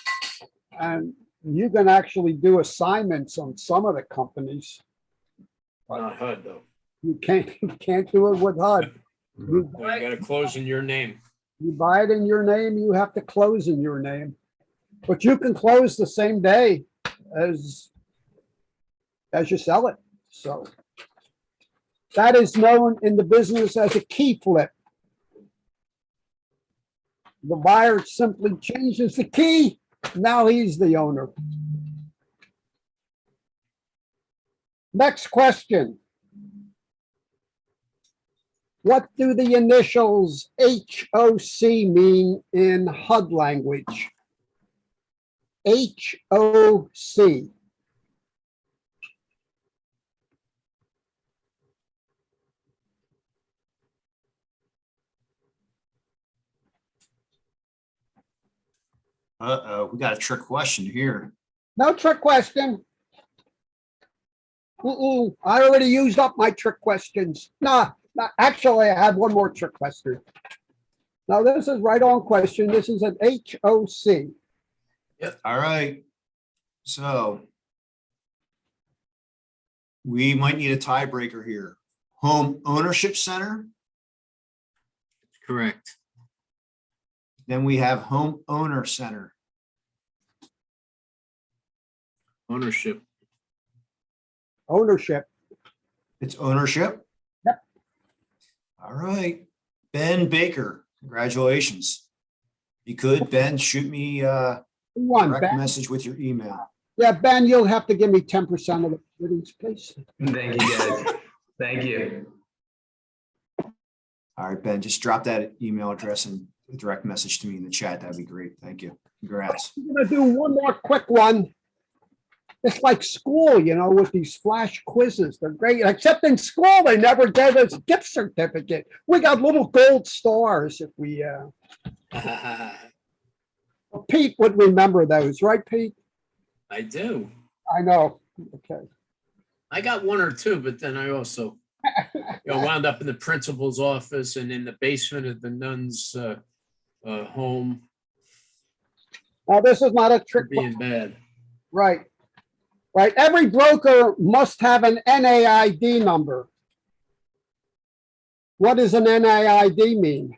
And you can actually do assignments on some of the companies. not HUD though. You can't do it with HUD. You You gotta close in your name. buy it in your name, you have to close in your name. But you can close the same day as you sell it. So that is known in the business as a key flip. The buyer simply changes the key. Now he's the owner. Next question. What do the initials HOC mean in HUD language? HOC. We got a trick question here. No trick question. I already used up my trick questions. Nah, actually, I have one more trick question. Now, this is right on question. This is an HOC. All right. So we might need a tiebreaker here. Home ownership center. Correct. Then we have homeowner center. Ownership. Ownership. It's ownership. Yep. All right. Ben Baker, congratulations. You could, Ben, shoot me a Who won, direct Ben? message with your email. Yeah, Ben, you'll have to give me 10% of the ratings, please. Thank you, guys. Thank you. All right, Ben, just drop that email address and a direct message to me in the chat. That'd be great. Thank you. Congrats. I'm gonna do one more quick one. It's like school, with these flash quizzes. They're great, except in school, they never gave us a gift certificate. We got little gold stars if we, Pete would remember those, right, Pete? I do. I know. Okay. I got one or two, but then I also wound up in the principal's office and in the basement of the nun's home. Now, this is not a trick. Being bad. Right. Right. Every broker must have an NAID number. What does an NAID mean?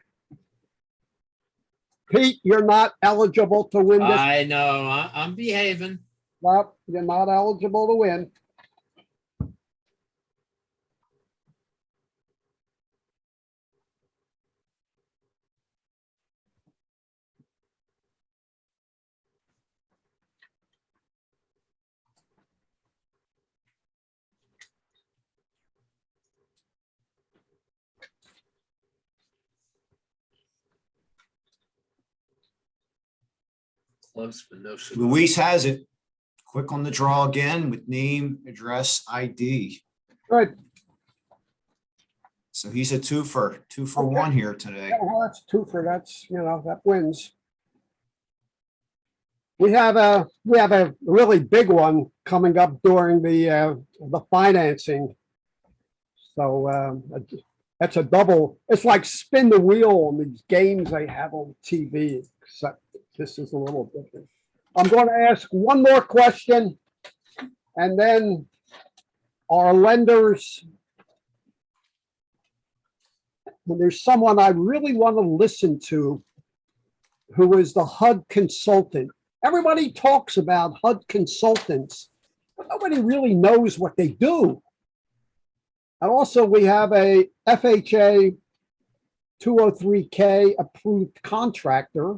Pete, you're not eligible to win this. I know. I'm behaving. Well, you're not eligible to win. Close, but no cigar. Luis has it. Quick on the draw again with name, address, ID. Good. So he's a two for Okay. one here today. Yeah, well, that's two for, that's, that wins. We have a really big one coming up during the financing. So that's a double. It's like spin the wheel on these games they have on TV, except this is a little different. I'm going to ask one more question, and then our lenders. There's someone I really want to listen to, who is the HUD consultant. Everybody talks about HUD consultants, but nobody really knows what they do. And also we have a FHA 203K approved contractor.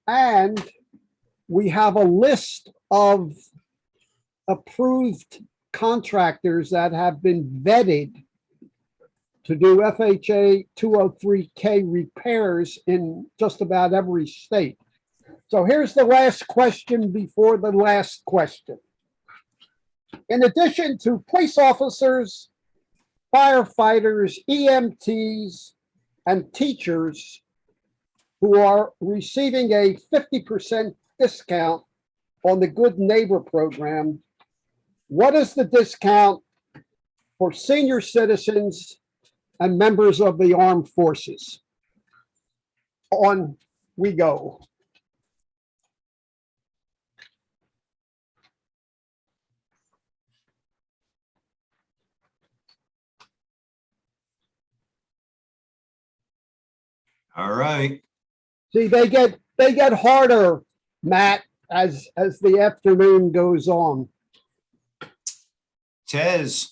And we have a list of approved contractors that have been vetted to do FHA 203K repairs in just about every state. So here's the last question before the last question. In addition to police officers, firefighters, EMTs, and teachers who are receiving a 50% discount on the Good Neighbor program, what is the discount for senior citizens and members of the armed forces? On we go. All right. See, they get harder, Matt, as the afternoon goes on. Tez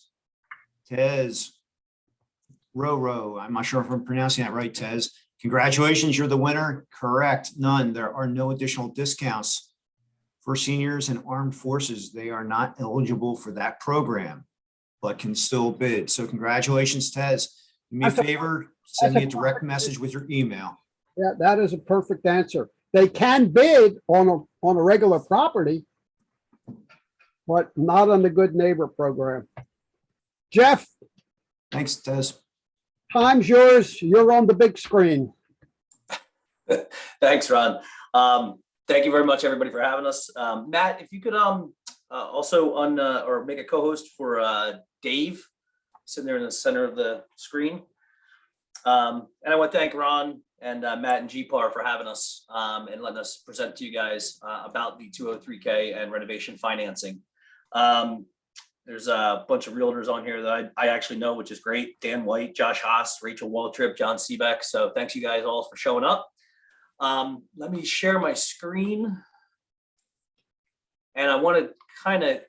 Roro. I'm not sure if I'm pronouncing that right, Tez. Congratulations, you're the winner. Correct. None. There are no additional discounts for seniors and armed forces. They are not eligible for that program, but can still bid. So congratulations, Tez. Do me a favor, send me a direct message with your email. Yeah, that is a perfect answer. They can bid on a regular property, but not on the Good Neighbor program. Jeff, Thanks, Tez. time's yours. You're on the big screen. Thanks, Ron. Thank you very much, everybody, for having us. Matt, if you could also or make a co-host for Dave, sitting there in the center of the screen. And I want to thank Ron and Matt and GPAR for having us and letting us present to you guys about the 203K and renovation financing. There's a bunch of realtors on here that I actually know, which is great. Dan White, Josh Haas, Rachel Waltrip, John Seebeck. So thanks you guys all for showing up. Let me share my screen. And I want to kind of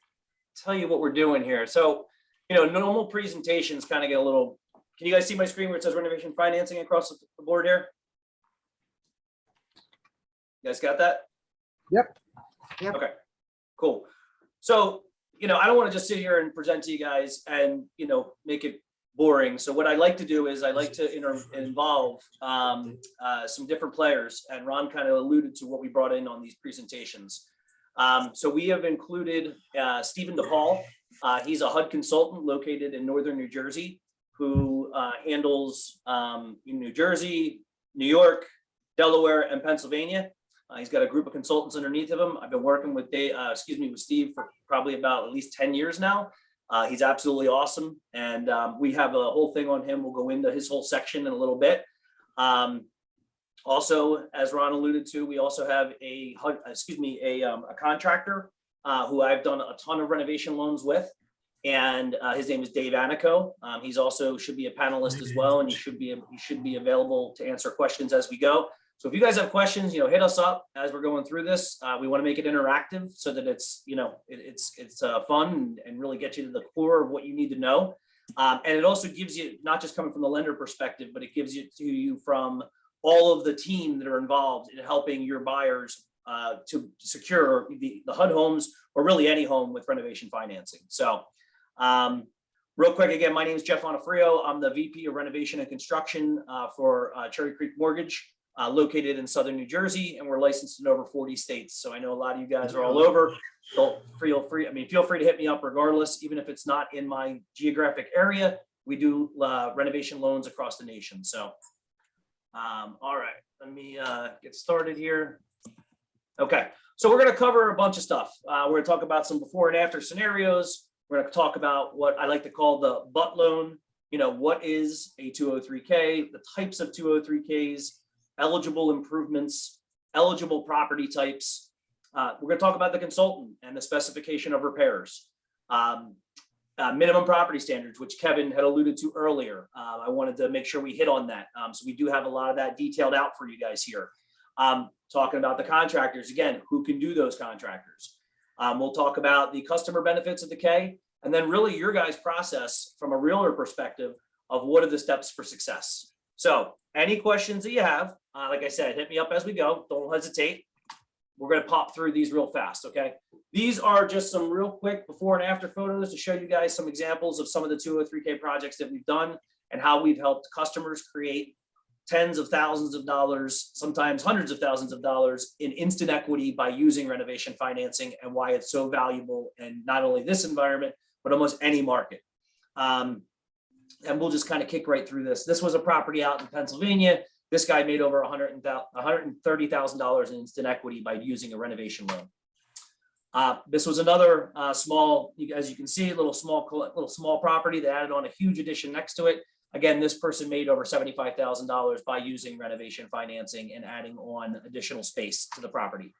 tell you what we're doing here. So, normal presentations kind of get a little, can you guys see my screen where it says renovation financing across the board here? You guys got that? Yep. Okay, cool. So, I don't want to just sit here and present to you guys and, make it boring. So what I like to do is I like to involve some different players, and Ron kind of alluded to what we brought in on these presentations. So we have included Stephen DePaul. He's a HUD consultant located in Northern New Jersey who handles New Jersey, New York, Delaware, and Pennsylvania. He's got a group of consultants underneath of him. I've been working with Steve for probably about at least 10 years now. He's absolutely awesome. And we have a whole thing on him. We'll go into his whole section in a little bit. Also, as Ron alluded to, we also have a contractor who I've done a ton of renovation loans with. And his name is Dave Anico. He's also should be a panelist as well. And he should be available to answer questions as we go. So if you guys have questions, hit us up as we're going through this. We want to make it interactive so that it's, it's fun and really get you to the core of what you need to know. And it also gives you, not just coming from the lender perspective, but it gives you from all of the team that are involved in helping your buyers to secure the HUD homes or really any home with renovation financing. So real quick, again, my name is Jeff Onofrio. I'm the VP of Renovation and Construction for Cherry Creek Mortgage. located in Southern New Jersey, and we're licensed in over 40 states. So I know a lot of you guys are all over. Don't feel free to hit me up regardless, even if it's not in my geographic area. We do renovation loans across the nation. So, all right, let me get started here. Okay, so we're going to cover a bunch of stuff. We're going to talk about some before and after scenarios. We're going to talk about what I like to call the butt loan. You know, what is a 203K, the types of 203Ks, eligible improvements, eligible property types. We're going to talk about the consultant and the specification of repairs. Minimum property standards, which Kevin had alluded to earlier. I wanted to make sure we hit on that. So we do have a lot of that detailed out for you guys here. Talking about the contractors, again, who can do those contractors. We'll talk about the customer benefits of the K, and then really your guys' process from a realtor perspective of what are the steps for success. So any questions that you have, like I said, hit me up as we go. Don't hesitate. We're going to pop through these real fast, okay? These are just some real quick before and after photos to show you guys some examples of some of the 203K projects that we've done and how we've helped customers create tens of thousands of dollars, sometimes hundreds of thousands of dollars in instant equity by using renovation financing, and why it's so valuable in not only this environment, but almost any market. And we'll just kind of kick right through this. This was a property out in Pennsylvania. This guy made over $130,000 in instant equity by using a renovation loan. This was another small, as you can see, little small property that added on a huge addition next to it. Again, this person made over $75,000 by using renovation financing and adding on additional space to the property.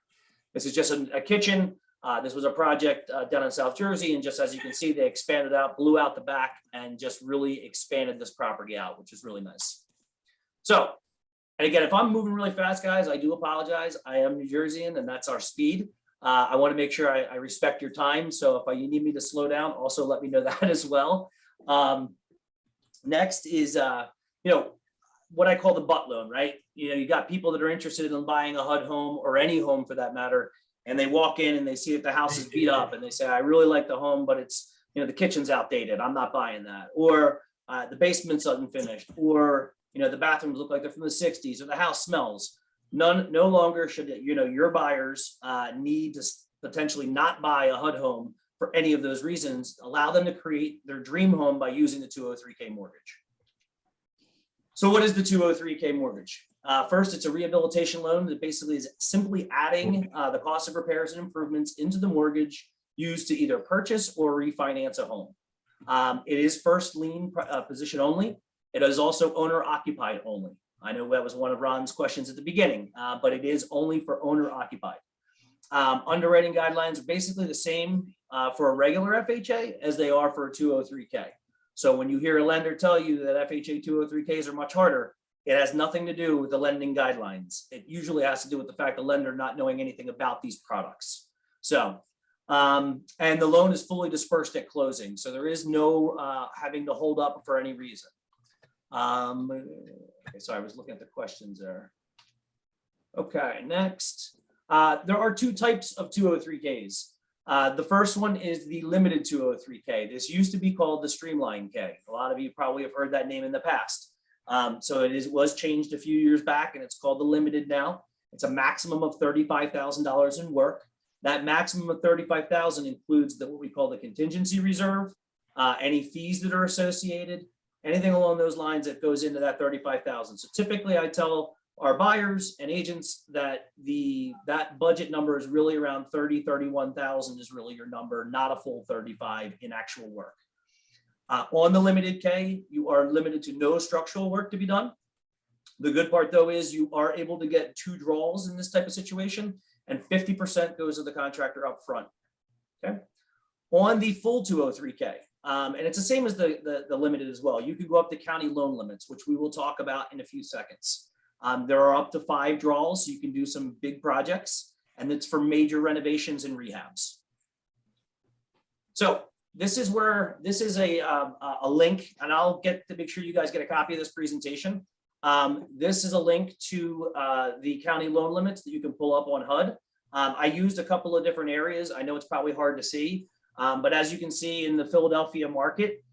This is just a kitchen. This was a project down in South Jersey, and just as you can see, they expanded out, blew out the back, and just really expanded this property out, which is really nice. So, and again, if I'm moving really fast, guys, I do apologize. I am New Jerseyan, and that's our speed. I want to make sure I respect your time. So if you need me to slow down, also let me know that as well. Next is, what I call the butt loan, right? You got people that are interested in buying a HUD home, or any home for that matter, and they walk in and they see that the house is beat up, and they say, I really like the home, but it's, the kitchen's outdated. I'm not buying that. Or the basement's unfinished, or, the bathrooms look like they're from the 60s, or the house smells. No longer should, your buyers need to potentially not buy a HUD home for any of those reasons. Allow them to create their dream home by using the 203K mortgage. So what is the 203K mortgage? First, it's a rehabilitation loan that basically is simply adding the cost of repairs and improvements into the mortgage used to either purchase or refinance a home. It is first lien position only. It is also owner occupied only. I know that was one of Ron's questions at the beginning, but it is only for owner occupied. Underwriting guidelines are basically the same for a regular FHA as they are for a 203K. So when you hear a lender tell you that FHA 203Ks are much harder, it has nothing to do with the lending guidelines. It usually has to do with the fact the lender not knowing anything about these products. So, and the loan is fully dispersed at closing. So there is no having to hold up for any reason. Okay, so I was looking at the questions there. Okay, next. There are two types of 203Ks. The first one is the limited 203K. This used to be called the Streamline K. A lot of you probably have heard that name in the past. So it was changed a few years back, and it's called the limited now. It's a maximum of $35,000 in work. That maximum of $35,000 includes what we call the contingency reserve, any fees that are associated, anything along those lines that goes into that $35,000. So typically I tell our buyers and agents that that budget number is really around 30, 31,000 is really your number, not a full 35 in actual work. On the limited K, you are limited to no structural work to be done. The good part though is you are able to get 2 draws in this type of situation, and 50% goes to the contractor up front. Okay. On the full 203K, and it's the same as the limited as well. You can go up to county loan limits, which we will talk about in a few seconds. There are up to 5 draws, so you can do some big projects, and it's for major renovations and rehabs. So this is a link, and I'll get to make sure you guys get a copy of this presentation. This is a link to the county loan limits that you can pull up on HUD. I used a couple of different areas. I know it's probably hard to see, but as you can see in the Philadelphia market,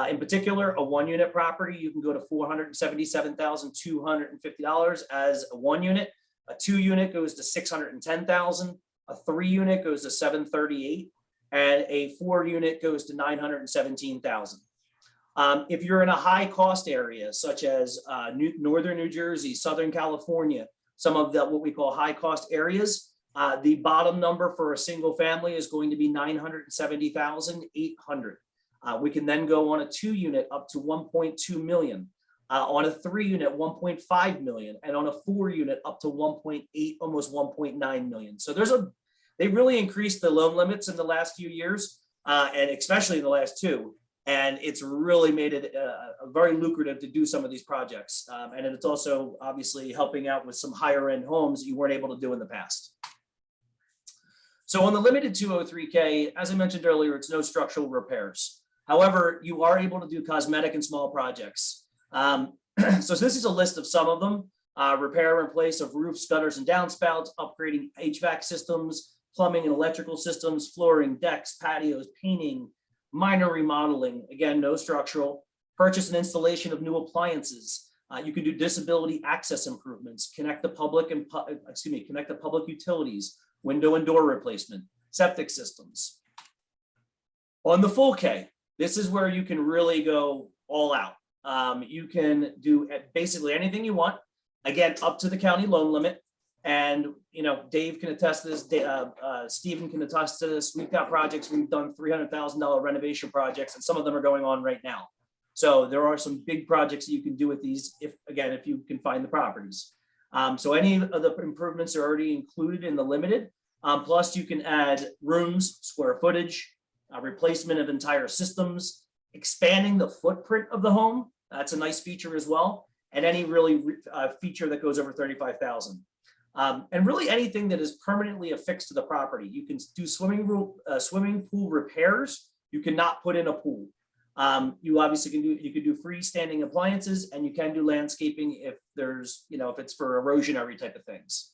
In particular, a 1-unit property, you can go to $477,250 as a 1-unit. A 2-unit goes to $610,000. A 3-unit goes to $738,000, and a 4-unit goes to $917,000. If you're in a high cost area, such as Northern New Jersey, Southern California, some of the what we call high cost areas, the bottom number for a single family is going to be $970,800. We can then go on a 2-unit up to 1.2 million, on a 3-unit 1.5 million, and on a 4-unit up to 1.8, almost 1.9 million. So they really increased the loan limits in the last few years, and especially in the last 2. And it's really made it very lucrative to do some of these projects. And it's also obviously helping out with some higher end homes you weren't able to do in the past. So on the limited 203K, as I mentioned earlier, it's no structural repairs. However, you are able to do cosmetic and small projects. So this is a list of some of them: repair and replace of roofs, gutters, and downspouts, upgrading HVAC systems, plumbing and electrical systems, flooring, decks, patios, painting, minor remodeling, again, no structural, purchase and installation of new appliances. You can do disability access improvements, connect the public utilities, window and door replacement, septic systems. On the full K, this is where you can really go all out. You can do basically anything you want, again, up to the county loan limit. And, you know, Dave can attest to this, Stephen can attest to this. We've got projects, we've done $300,000 renovation projects, and some of them are going on right now. So there are some big projects that you can do with these, if you can find the properties. So any of the improvements are already included in the limited. Plus you can add rooms, square footage, replacement of entire systems, expanding the footprint of the home. That's a nice feature as well. And any really feature that goes over 35,000. And really anything that is permanently affixed to the property. You can do swimming pool repairs. You cannot put in a pool. You obviously can do freestanding appliances, and you can do landscaping if there's, if it's for erosionary type of things.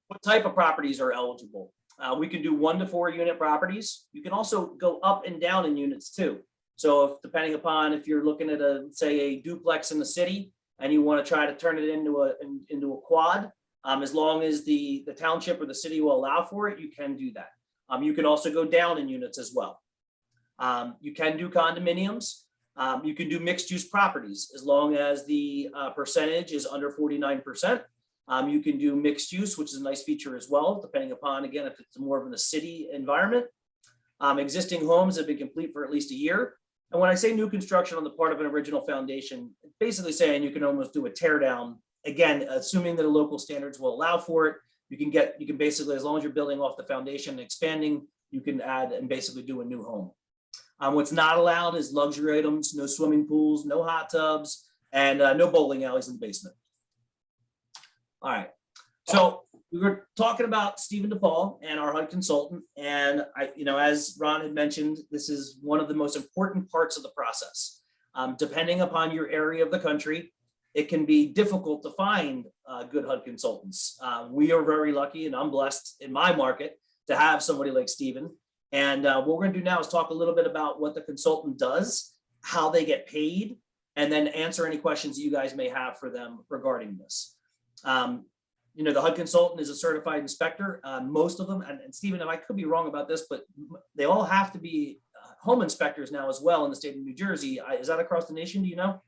What type of properties are eligible? We can do 1 to 4 unit properties. You can also go up and down in units too. So depending upon if you're looking at say a duplex in the city, and you want to try to turn it into a quad, as long as the township or the city will allow for it, you can do that. You can also go down in units as well. You can do condominiums. You can do mixed use properties as long as the percentage is under 49%. You can do mixed use, which is a nice feature as well, depending upon, again, if it's more of a city environment. Existing homes have been complete for at least a year. And when I say new construction on the part of an original foundation, it's basically saying you can almost do a tear down, again, assuming that the local standards will allow for it. You can basically, as long as you're building off the foundation and expanding, you can add and basically do a new home. What's not allowed is luxury items, no swimming pools, no hot tubs, and no bowling alleys in the basement. All right, so we were talking about Stephen DePaul and our HUD consultant, and as Ron had mentioned, this is one of the most important parts of the process. Depending upon your area of the country, it can be difficult to find good HUD consultants. We are very lucky, and I'm blessed in my market to have somebody like Stephen. And what we're going to do now is talk a little bit about what the consultant does, how they get paid, and then answer any questions that you guys may have for them regarding this. The HUD consultant is a certified inspector. Most of them, and Stephen, I could be wrong about this, but they all have to be home inspectors now as well in the state of New Jersey. Is that across the nation? Do you know?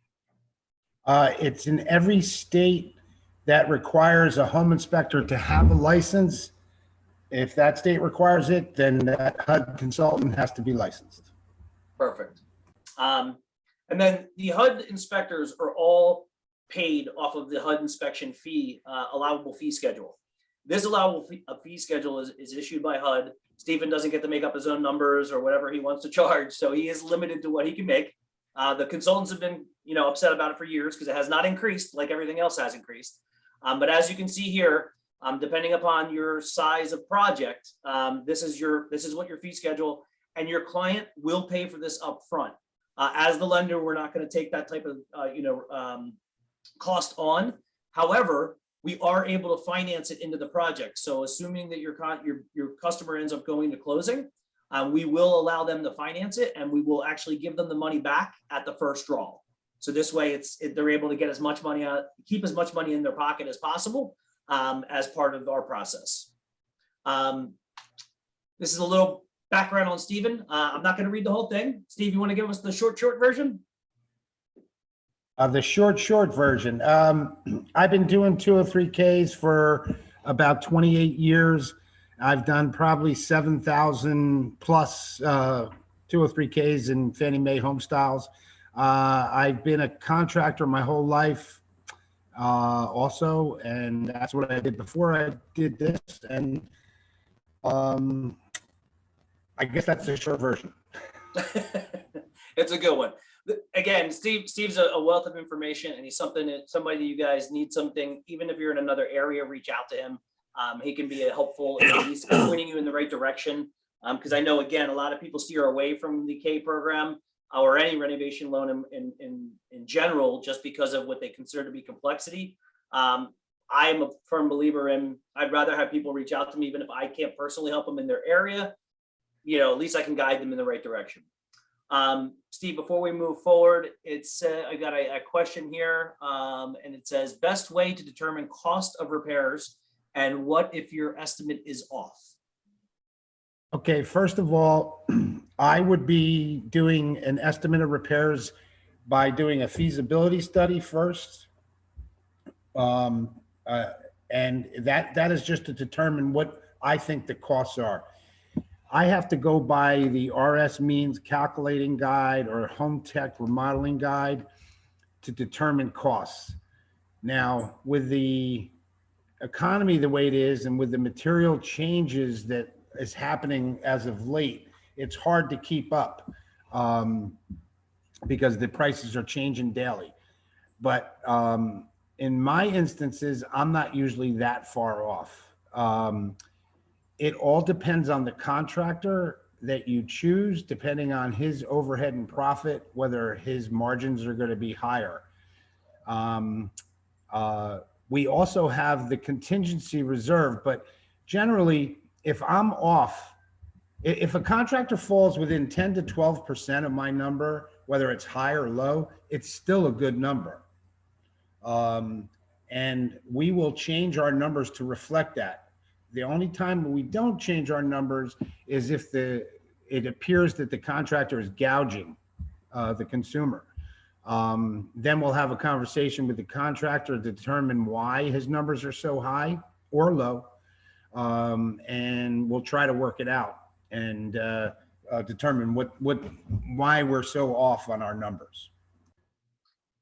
It's in every state that requires a home inspector to have a license. If that state requires it, then that HUD consultant has to be licensed. Perfect. And then the HUD inspectors are all paid off of the HUD inspection fee, allowable fee schedule. This allowable fee schedule is issued by HUD. Stephen doesn't get to make up his own numbers or whatever he wants to charge, so he is limited to what he can make. The consultants have been, upset about it for years because it has not increased like everything else has increased. But as you can see here, depending upon your size of project, this is what your fee schedule, and your client will pay for this up front. As the lender, we're not going to take that type of cost on. However, we are able to finance it into the project. So assuming that your customer ends up going to closing, we will allow them to finance it, and we will actually give them the money back at the first draw. So this way they're able to get as much money out, keep as much money in their pocket as possible as part of our process. This is a little background on Stephen. I'm not going to read the whole thing. Steve, you want to give us the short version? The short version. I've been doing 203Ks for about 28 years. I've done probably 7,000 plus 203Ks in Fannie Mae home styles. I've been a contractor my whole life also, and that's what I did before I did this. And I guess that's the short version. It's a good one. Again, Steve's a wealth of information, and he's somebody that you guys need something, even if you're in another area, reach out to him. He can be helpful, and he's pointing you in the right direction. Because I know, again, a lot of people steer away from the K program or any renovation loan in general, just because of what they consider to be complexity. I'm a firm believer in, I'd rather have people reach out to me, even if I can't personally help them in their area. At least I can guide them in the right direction. Steve, before we move forward, I got a question here, and it says, best way to determine cost of repairs, and what if your estimate is off? Okay, first of all, I would be doing an estimate of repairs by doing a feasibility study first. And that is just to determine what I think the costs are. I have to go by the RS Means Calculating Guide or Home Tech Remodeling Guide to determine costs. Now, with the economy the way it is, and with the material changes that is happening as of late, it's hard to keep up because the prices are changing daily. But in my instances, I'm not usually that far off. It all depends on the contractor that you choose, depending on his overhead and profit, whether his margins are going to be higher. We also have the contingency reserve, but generally, if I'm off, if a contractor falls within 10 to 12% of my number, whether it's high or low, it's still a good number. And we will change our numbers to reflect that. The only time we don't change our numbers is if it appears that the contractor is gouging the consumer. Then we'll have a conversation with the contractor to determine why his numbers are so high or low. And we'll try to work it out and determine why we're so off on our numbers.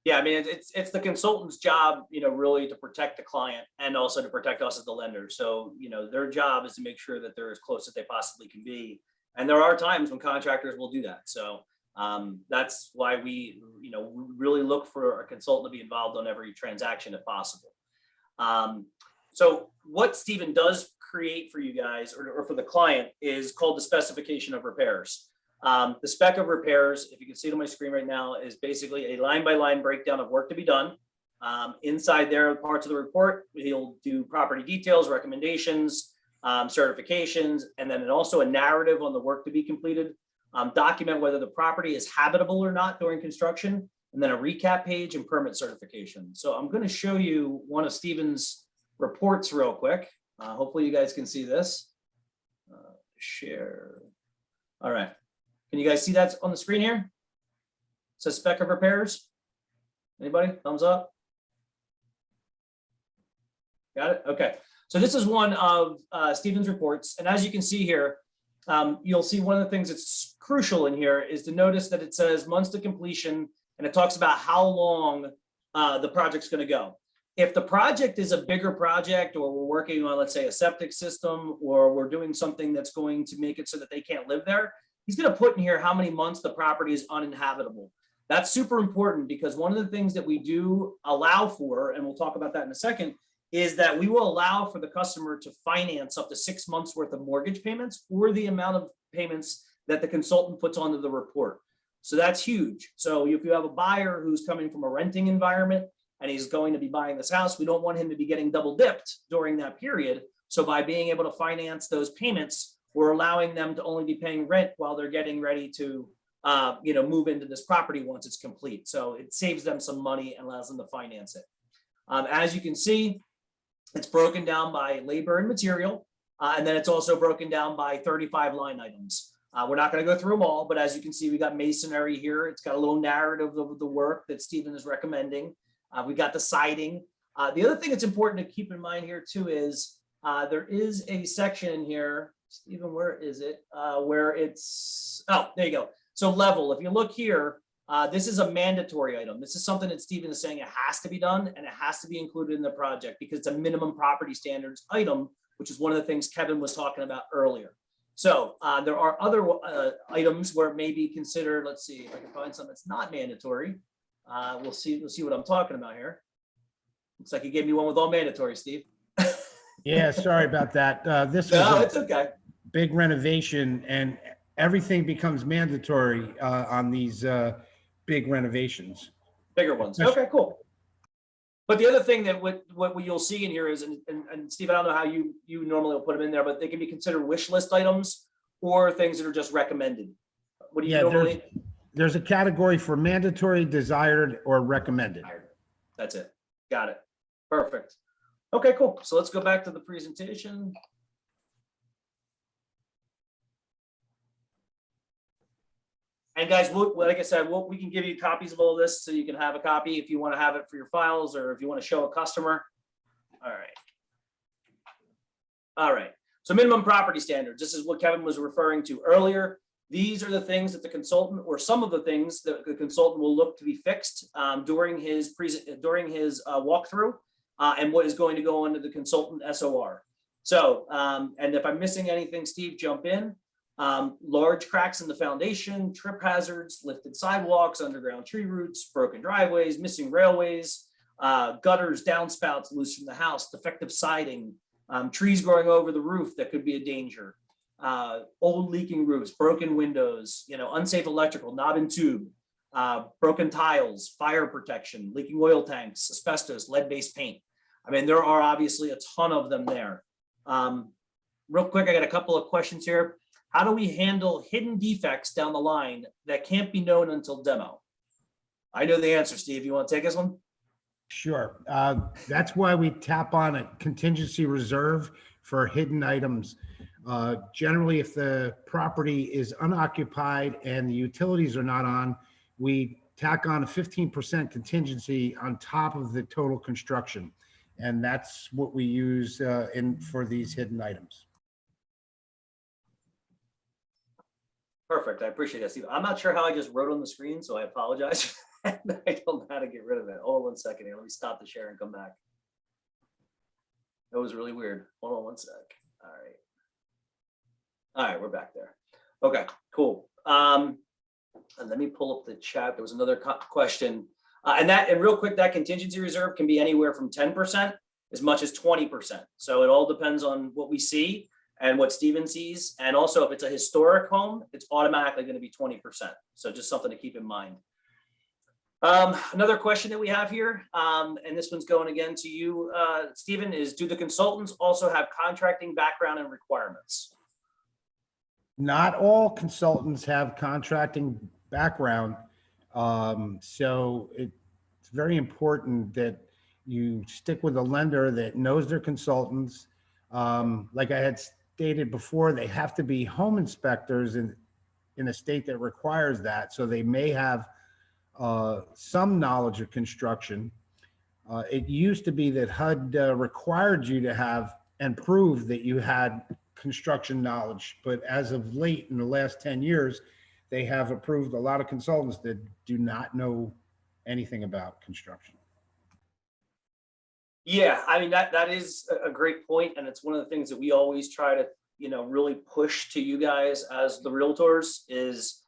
Yeah, I mean, it's the consultant's job, really to protect the client and also to protect us as the lender. So, their job is to make sure that they're as close as they possibly can be. And there are times when contractors will do that. So that's why we, really look for a consultant to be involved on every transaction if possible. So what Stephen does create for you guys or for the client is called the specification of repairs. The spec of repairs, if you can see it on my screen right now, is basically a line-by-line breakdown of work to be done. Inside there, parts of the report, he'll do property details, recommendations, certifications, and then also a narrative on the work to be completed. Document whether the property is habitable or not during construction, and then a recap page and permit certification. So I'm going to show you one of Stephen's reports real quick. Hopefully you guys can see this. Share. All right. Can you guys see that on the screen here? It says spec of repairs. Anybody? Thumbs up. Got it? Okay. So this is one of Stephen's reports. And as you can see here, you'll see one of the things that's crucial in here is to notice that it says months to completion, and it talks about how long the project's going to go. If the project is a bigger project, or we're working on, let's say, a septic system, or we're doing something that's going to make it so that they can't live there, he's going to put in here how many months the property is uninhabitable. That's super important because one of the things that we do allow for, and we'll talk about that in a second, is that we will allow for the customer to finance up to 6 months worth of mortgage payments or the amount of payments that the consultant puts onto the report. So that's huge. So if you have a buyer who's coming from a renting environment and he's going to be buying this house, we don't want him to be getting double dipped during that period. So by being able to finance those payments we're allowing them to only be paying rent while they're getting ready to, move into this property once it's complete. So it saves them some money and allows them to finance it. As you can see, it's broken down by labor and material, and then it's also broken down by 35 line items. We're not going to go through them all, but as you can see, we got masonry here. It's got a little narrative of the work that Stephen is recommending. We got the siding. The other thing that's important to keep in mind here too is there is a section in here. Stephen, where is it? Where it's, oh, there you go. So level, if you look here, this is a mandatory item. This is something that Stephen is saying it has to be done and it has to be included in the project because it's a minimum property standards item, which is one of the things Kevin was talking about earlier. So there are other items where it may be considered. Let's see if I can find something that's not mandatory. We'll see what I'm talking about here. Looks like you gave me one with all mandatory, Steve. Yeah, sorry about that. This No, was it's a okay. big renovation and everything becomes mandatory on these big renovations. Bigger ones. Okay, cool. But the other thing that what you'll see in here is, and Steve, I don't know how you normally will put them in there, but they can be considered wish list items or things that are just recommended. What do you normally? There's a category for mandatory, desired, or recommended. That's it. Got it. Perfect. Okay, cool. So let's go back to the presentation. And guys, like I said, we can give you copies of all this so you can have a copy if you want to have it for your files or if you want to show a customer. All right. All right. So minimum property standards. This is what Kevin was referring to earlier. These are the things that the consultant, or some of the things that the consultant will look to be fixed during his walkthrough, and what is going to go under the consultant SOR. So, and if I'm missing anything, Steve, jump in. Large cracks in the foundation, trip hazards, lifted sidewalks, underground tree roots, broken driveways, missing railways, gutters, downspouts loose from the house, defective siding, trees growing over the roof that could be a danger, old leaking roofs, broken windows, unsafe electrical, knob and tube, broken tiles, fire protection, leaking oil tanks, asbestos, lead-based paint. I mean, there are obviously a ton of them there. Real quick, I got a couple of questions here. How do we handle hidden defects down the line that can't be known until demo? I know the answer, Steve. You want to take this one? Sure. That's why we tap on a contingency reserve for hidden items. Generally, if the property is unoccupied and the utilities are not on, we tack on a 15% contingency on top of the total construction. And that's what we use for these hidden items. Perfect. I appreciate that, Steve. I'm not sure how I just wrote on the screen, so I apologize. I don't know how to get rid of it. Hold on 1 second here. Let me stop the share and come back. That was really weird. Hold on 1 sec. All right. All right, we're back there. Okay, cool. And let me pull up the chat. There was another question. And real quick, that contingency reserve can be anywhere from 10% as much as 20%. So it all depends on what we see and what Steven sees. And also if it's a historic home, it's automatically going to be 20%. So just something to keep in mind. Another question that we have here, and this one's going again to you, Steven, is do the consultants also have contracting background and requirements? Not all consultants have contracting background. So it's very important that you stick with a lender that knows their consultants. Like I had stated before, they have to be home inspectors in a state that requires that. So they may have some knowledge of construction. It used to be that HUD required you to have and prove that you had construction knowledge, but as of late in the last 10 years, they have approved a lot of consultants that do not know anything about construction. Yeah, I mean, that is a great point, and it's one of the things that we always try to, really push to you guys as the realtors is,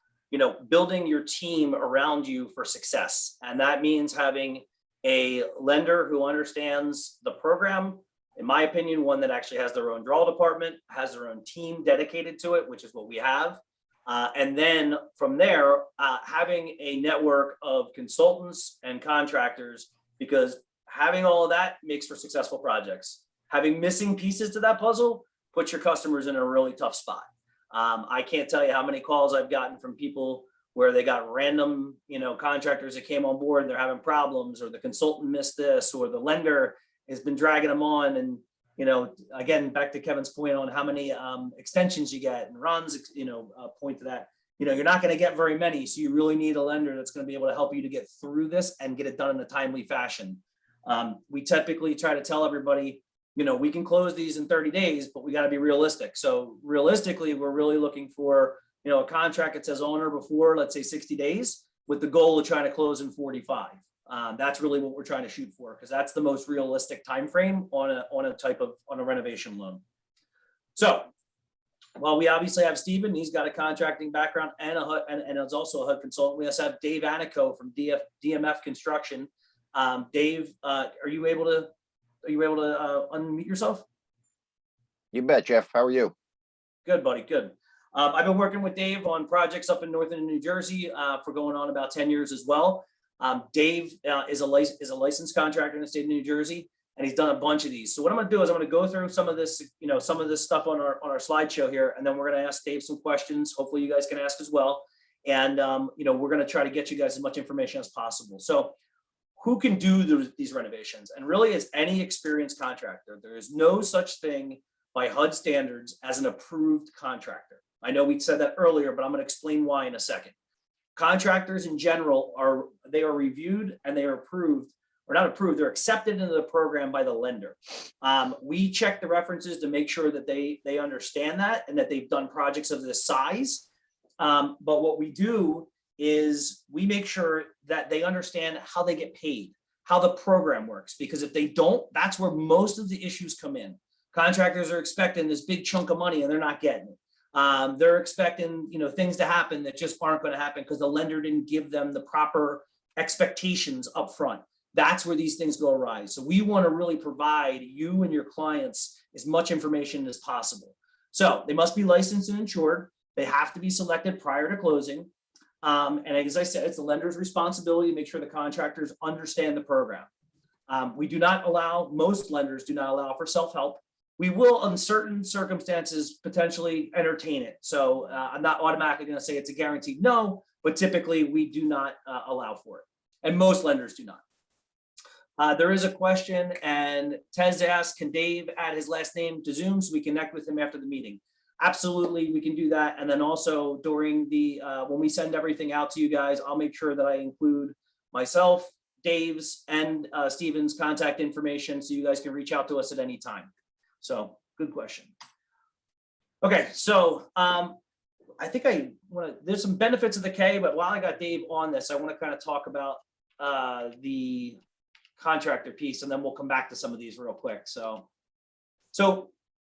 building your team around you for success. And that means having a lender who understands the program, in my opinion, one that actually has their own draw department, has their own team dedicated to it, which is what we have. And then from there, having a network of consultants and contractors, because having all of that makes for successful projects. Having missing pieces to that puzzle puts your customers in a really tough spot. I can't tell you how many calls I've gotten from people where they got random, contractors that came on board and they're having problems, or the consultant missed this, or the lender has been dragging them on. And, again, back to Kevin's point on how many extensions you get, and Ron's, point to that, you're not going to get very many. So you really need a lender that's going to be able to help you to get through this and get it done in a timely fashion. We typically try to tell everybody, we can close these in 30 days, but we got to be realistic. So realistically, we're really looking for, a contract that says owner before, let's say 60 days, with the goal of trying to close in 45. That's really what we're trying to shoot for, because that's the most realistic time frame on a renovation loan. So, well, we obviously have Stephen. He's got a contracting background and a HUD, and is also a HUD consultant. We also have Dave Anico from DMF Construction. Dave, are you able to unmute yourself? You bet, Jeff. How are you? Good, buddy. Good. I've been working with Dave on projects up in Northern New Jersey for going on about 10 years as well. Dave is a licensed contractor in the state of New Jersey, and he's done a bunch of these. So what I'm going to do is I'm going to go through some of this, some of this stuff on our slideshow here, and then we're going to ask Dave some questions. Hopefully you guys can ask as well. And, we're going to try to get you guys as much information as possible. So who can do these renovations? And really, it's any experienced contractor. There is no such thing by HUD standards as an approved contractor. I know we said that earlier, but I'm going to explain why in a second. Contractors in general are reviewed and they are approved, or not approved, they're accepted into the program by the lender. We check the references to make sure that they understand that and that they've done projects of this size. But what we do is we make sure that they understand how they get paid, how the program works, because if they don't, that's where most of the issues come in. Contractors are expecting this big chunk of money and they're not getting it. They're expecting, things to happen that just aren't going to happen because the lender didn't give them the proper expectations up front. That's where these things go awry. So we want to really provide you and your clients as much information as possible. So they must be licensed and insured. They have to be selected prior to closing. And as I said, it's the lender's responsibility to make sure the contractors understand the program. Most lenders do not allow for self-help. We will, in certain circumstances, potentially entertain it. So I'm not automatically going to say it's a guaranteed no, but typically we do not allow for it. And most lenders do not. There is a question, and Tez asked, can Dave add his last name to Zoom so we connect with him after the meeting? Absolutely, we can do that. And then also during the, when we send everything out to you guys, I'll make sure that I include myself, Dave's, and Stephen's contact information so you guys can reach out to us at any time. So good question. Okay, so I think there's some benefits of the K, but while I got Dave on this, I want to kind of talk about the contractor piece, and then we'll come back to some of these real quick. So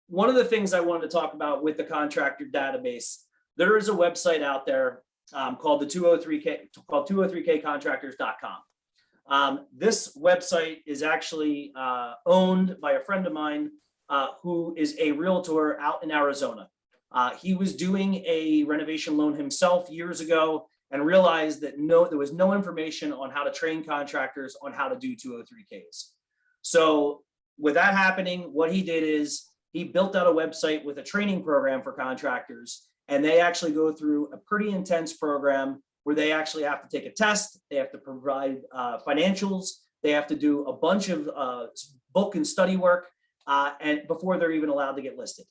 one of the things I wanted to talk about with the contractor database, there is a website out there called the 203kcontractors.com. This website is actually owned by a friend of mine who is a realtor out in Arizona. He was doing a renovation loan himself years ago and realized that there was no information on how to train contractors on how to do 203Ks. So with that happening, what he did is he built out a website with a training program for contractors, and they actually go through a pretty intense program where they actually have to take a test, they have to provide financials, they have to do a bunch of book and study work, and before they're even allowed to get listed.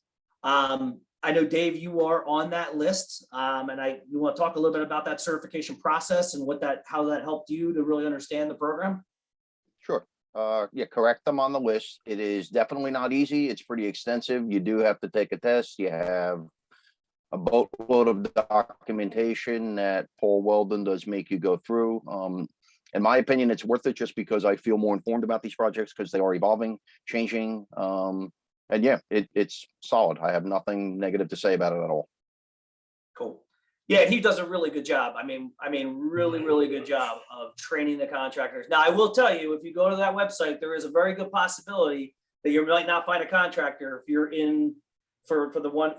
I know, Dave, you are on that list, and you want to talk a little bit about that certification process and how that helped you to really understand the program? Sure. Yeah, correct. I'm on the list. It is definitely not easy. It's pretty extensive. You do have to take a test. You have a boatload of documentation that Paul Weldon does make you go through. In my opinion, it's worth it just because I feel more informed about these projects because they are evolving, changing. And yeah, it's solid. I have nothing negative to say about it at all. Cool. Yeah, he does a really good job. I mean, really, really good job of training the contractors. Now, I will tell you, if you go to that website, there is a very good possibility that you might not find a contractor if you're in for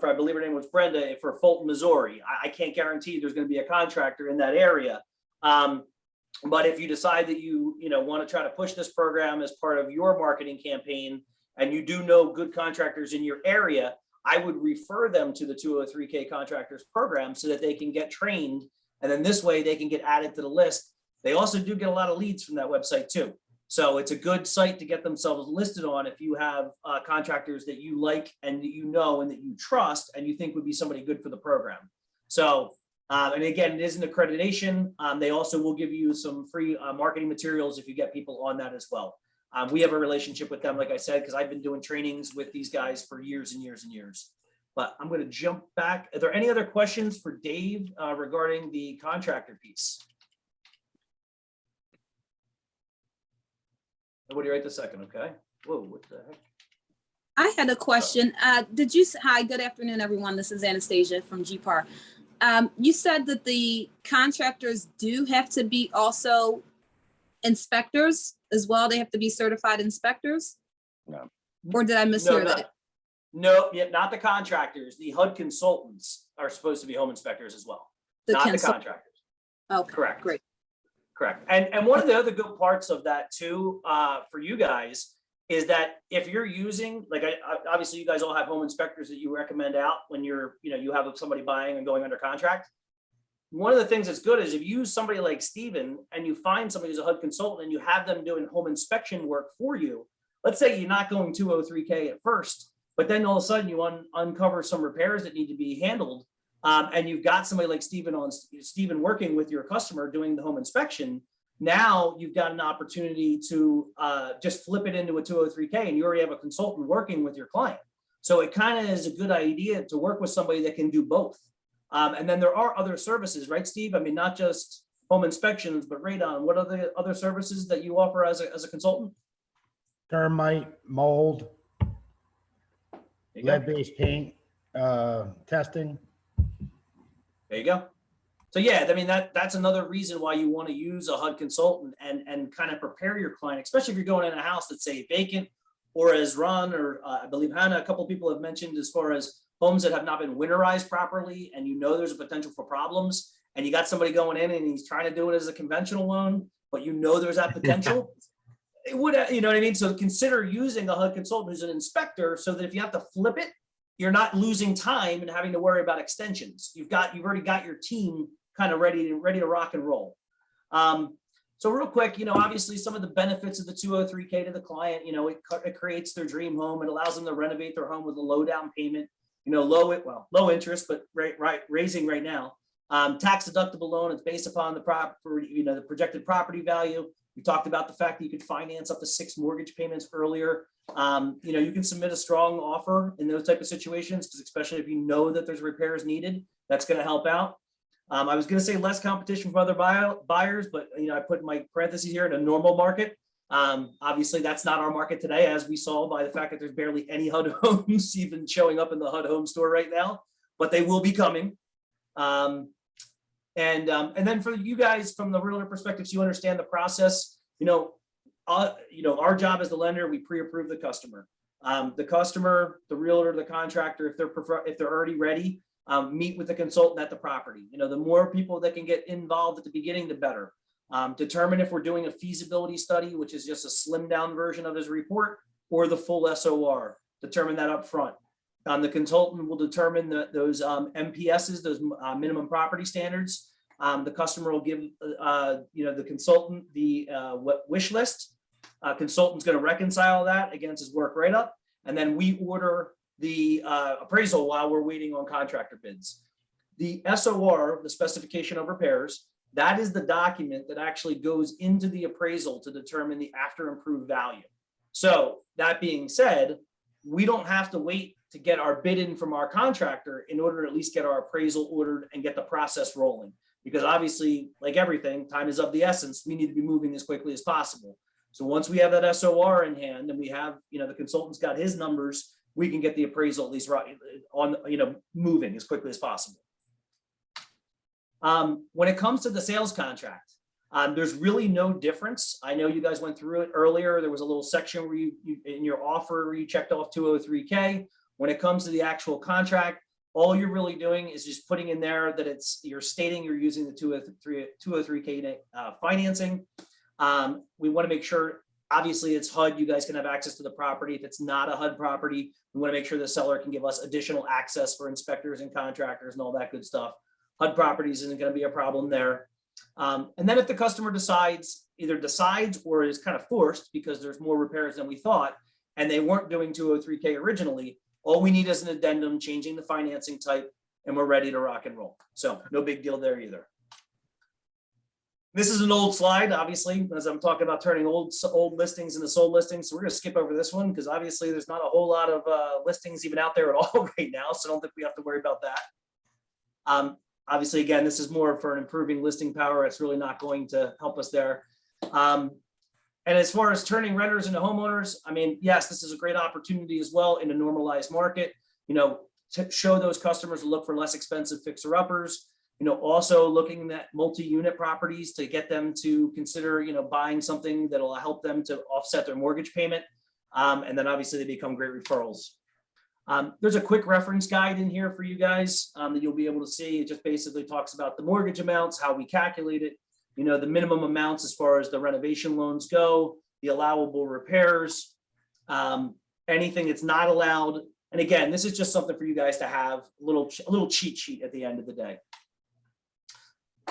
I believe her name was Brenda, for Fulton, Missouri. I can't guarantee there's going to be a contractor in that area. But if you decide that you want to try to push this program as part of your marketing campaign, and you do know good contractors in your area, I would refer them to the 203K contractors program so that they can get trained. And then this way they can get added to the list. They also do get a lot of leads from that website too. So it's a good site to get themselves listed on if you have contractors that you like and that you know and that you trust and you think would be somebody good for the program. So, and again, it is an accreditation. They also will give you some free marketing materials if you get people on that as well. We have a relationship with them, like I said, because I've been doing trainings with these guys for years and years and years. But I'm going to jump back. Are there any other questions for Dave regarding the contractor piece? Nobody right this second, okay? Whoa, what the heck? I had a question. Hi, good afternoon, everyone. This is Anastasia from GPAR. You said that the contractors do have to be also inspectors as well. They have to be certified inspectors? No. Or did I mishear that? No, yeah, not the contractors. The HUD consultants are supposed to be home inspectors as well, not the contractors. Okay, correct. Great. Correct. And one of the other good parts of that too, for you guys, is that if you're using, like, obviously you guys all have home inspectors that you recommend out when you're, you have somebody buying and going under contract. One of the things that's good is if you use somebody like Steven and you find somebody who's a HUD consultant and you have them doing home inspection work for you, let's say you're not going 203K at first, but then all of a sudden you uncover some repairs that need to be handled. And you've got somebody like Steven working with your customer doing the home inspection. Now you've got an opportunity to just flip it into a 203K and you already have a consultant working with your client. So it kind of is a good idea to work with somebody that can do both. And then there are other services, right, Steve? I mean, not just home inspections, but radon. What are the other services that you offer as a consultant? Termite, mold, lead-based paint, testing. There you go. So yeah, I mean, that's another reason why you want to use a HUD consultant and kind of prepare your client, especially if you're going in a house that's, say, vacant, or as Ron or I believe Hana, a couple of people have mentioned, as far as homes that have not been winterized properly, and there's a potential for problems, and you got somebody going in and he's trying to do it as a conventional loan, but there's that potential. It would, you know what I mean? So consider using a HUD consultant who's an inspector, so that if you have to flip it, you're not losing time and having to worry about extensions. You've already got your team kind of ready to rock and roll. So real quick, obviously some of the benefits of the 203K to the client, it creates their dream home. It allows them to renovate their home with a low down payment, low interest, but raising right now. Tax deductible loan. It's based upon the property, the projected property value. We talked about the fact that you could finance up to 6 mortgage payments earlier. You can submit a strong offer in those type of situations, because especially if you know that there's repairs needed, that's going to help out. I was going to say less competition from other buyers, but I put my parentheses here in a normal market. Obviously, that's not our market today, as we saw by the fact that there's barely any HUD homes even showing up in the HUD Home Store right now, but they will be coming. And then for you guys, from the realtor perspective, so you understand the process. Our job as the lender, we pre-approve the customer. The customer, the realtor, the contractor, if they're already ready, meet with the consultant at the property. The more people that can get involved at the beginning, the better. Determine if we're doing a feasibility study, which is just a slimmed down version of his report, or the full SOR. Determine that up front. The consultant will determine those MPSs, those minimum property standards. The customer will give the consultant the wish list. Consultant's going to reconcile that against his work write-up, and then we order the appraisal while we're waiting on contractor bids. The SOR, the specification of repairs, that is the document that actually goes into the appraisal to determine the after improved value. So that being said, we don't have to wait to get our bid in from our contractor in order to at least get our appraisal ordered and get the process rolling. Because obviously, like everything, time is of the essence. We need to be moving as quickly as possible. So once we have that SOR in hand and we have, the consultant's got his numbers, we can get the appraisal at least right on, moving as quickly as possible. When it comes to the sales contract, there's really no difference. I know you guys went through it earlier. There was a little section where you in your offer where you checked off 203K. When it comes to the actual contract, all you're really doing is just putting in there that you're stating you're using the 203K financing. We want to make sure Obviously, it's HUD. You guys can have access to the property. If it's not a HUD property, we want to make sure the seller can give us additional access for inspectors and contractors and all that good stuff. HUD properties isn't going to be a problem there. And then if the customer either decides or is kind of forced because there's more repairs than we thought, and they weren't doing 203K originally, all we need is an addendum changing the financing type, and we're ready to rock and roll. So no big deal there either. This is an old slide, obviously, as I'm talking about turning old listings into sold listings. So we're going to skip over this one because obviously there's not a whole lot of listings even out there at all right now. So I don't think we have to worry about that. Obviously, again, this is more for an improving listing power. It's really not going to help us there. And as far as turning renters into homeowners, I mean, yes, this is a great opportunity as well in a normalized market, you know, to show those customers to look for less expensive fixer-uppers. You know, also looking at multi-unit properties to get them to consider, you know, buying something that'll help them to offset their mortgage payment. And then obviously they become great referrals. There's a quick reference guide in here for you guys that you'll be able to see. It just basically talks about the mortgage amounts, how we calculate it, you know, the minimum amounts as far as the renovation loans go, the allowable repairs, anything that's not allowed. And again, this is just something for you guys to have a little cheat sheet at the end of the day.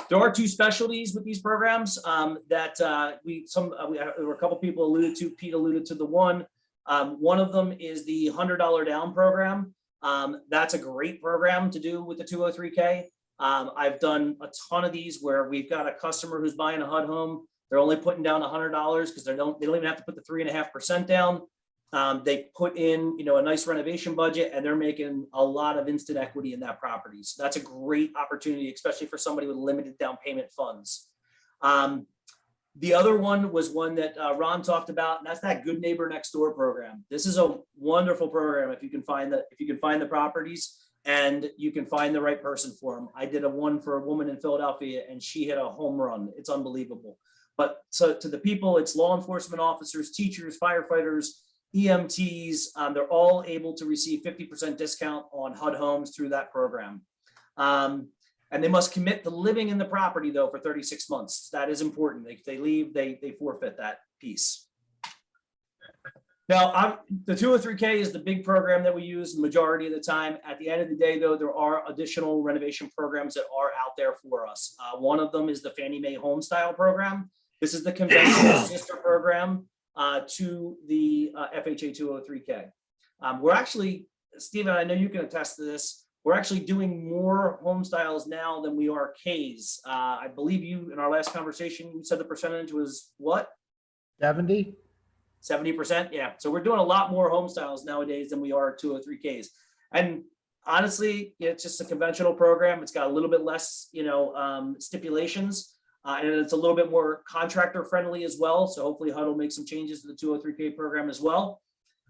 There are two specialties with these programs that there were a couple people alluded to. Pete alluded to the one. One of them is the $100 down program. That's a great program to do with the 203K. I've done a ton of these where we've got a customer who's buying a HUD home. They're only putting down $100 because they don't even have to put the 3.5% down. They put in, you know, a nice renovation budget, and they're making a lot of instant equity in that property. So that's a great opportunity, especially for somebody with limited down payment funds. The other one was one that Ron talked about, and that's that Good Neighbor Next Door program. This is a wonderful program if you can find the properties and you can find the right person for them. I did one for a woman in Philadelphia, and she hit a home run. It's unbelievable. But so to the people, it's law enforcement officers, teachers, firefighters, EMTs, they're all able to receive 50% discount on HUD homes through that program. And they must commit to living in the property though for 36 months. That is important. If they leave, they forfeit that piece. Now, the 203K is the big program that we use the majority of the time. At the end of the day though, there are additional renovation programs that are out there for us. One of them is the Fannie Mae Home Style program. This is the conventional sister program to the FHA 203K. We're actually, Stephen, I know you can attest to this. We're actually doing more home styles now than we are Ks. I believe you, in our last conversation, you said the percentage was what? 70? 70%, yeah. So we're doing a lot more home styles nowadays than we are 203Ks. And honestly, it's just a conventional program. It's got a little bit less, you know, stipulations. And it's a little bit more contractor friendly as well. So hopefully HUD will make some changes to the 203K program as well.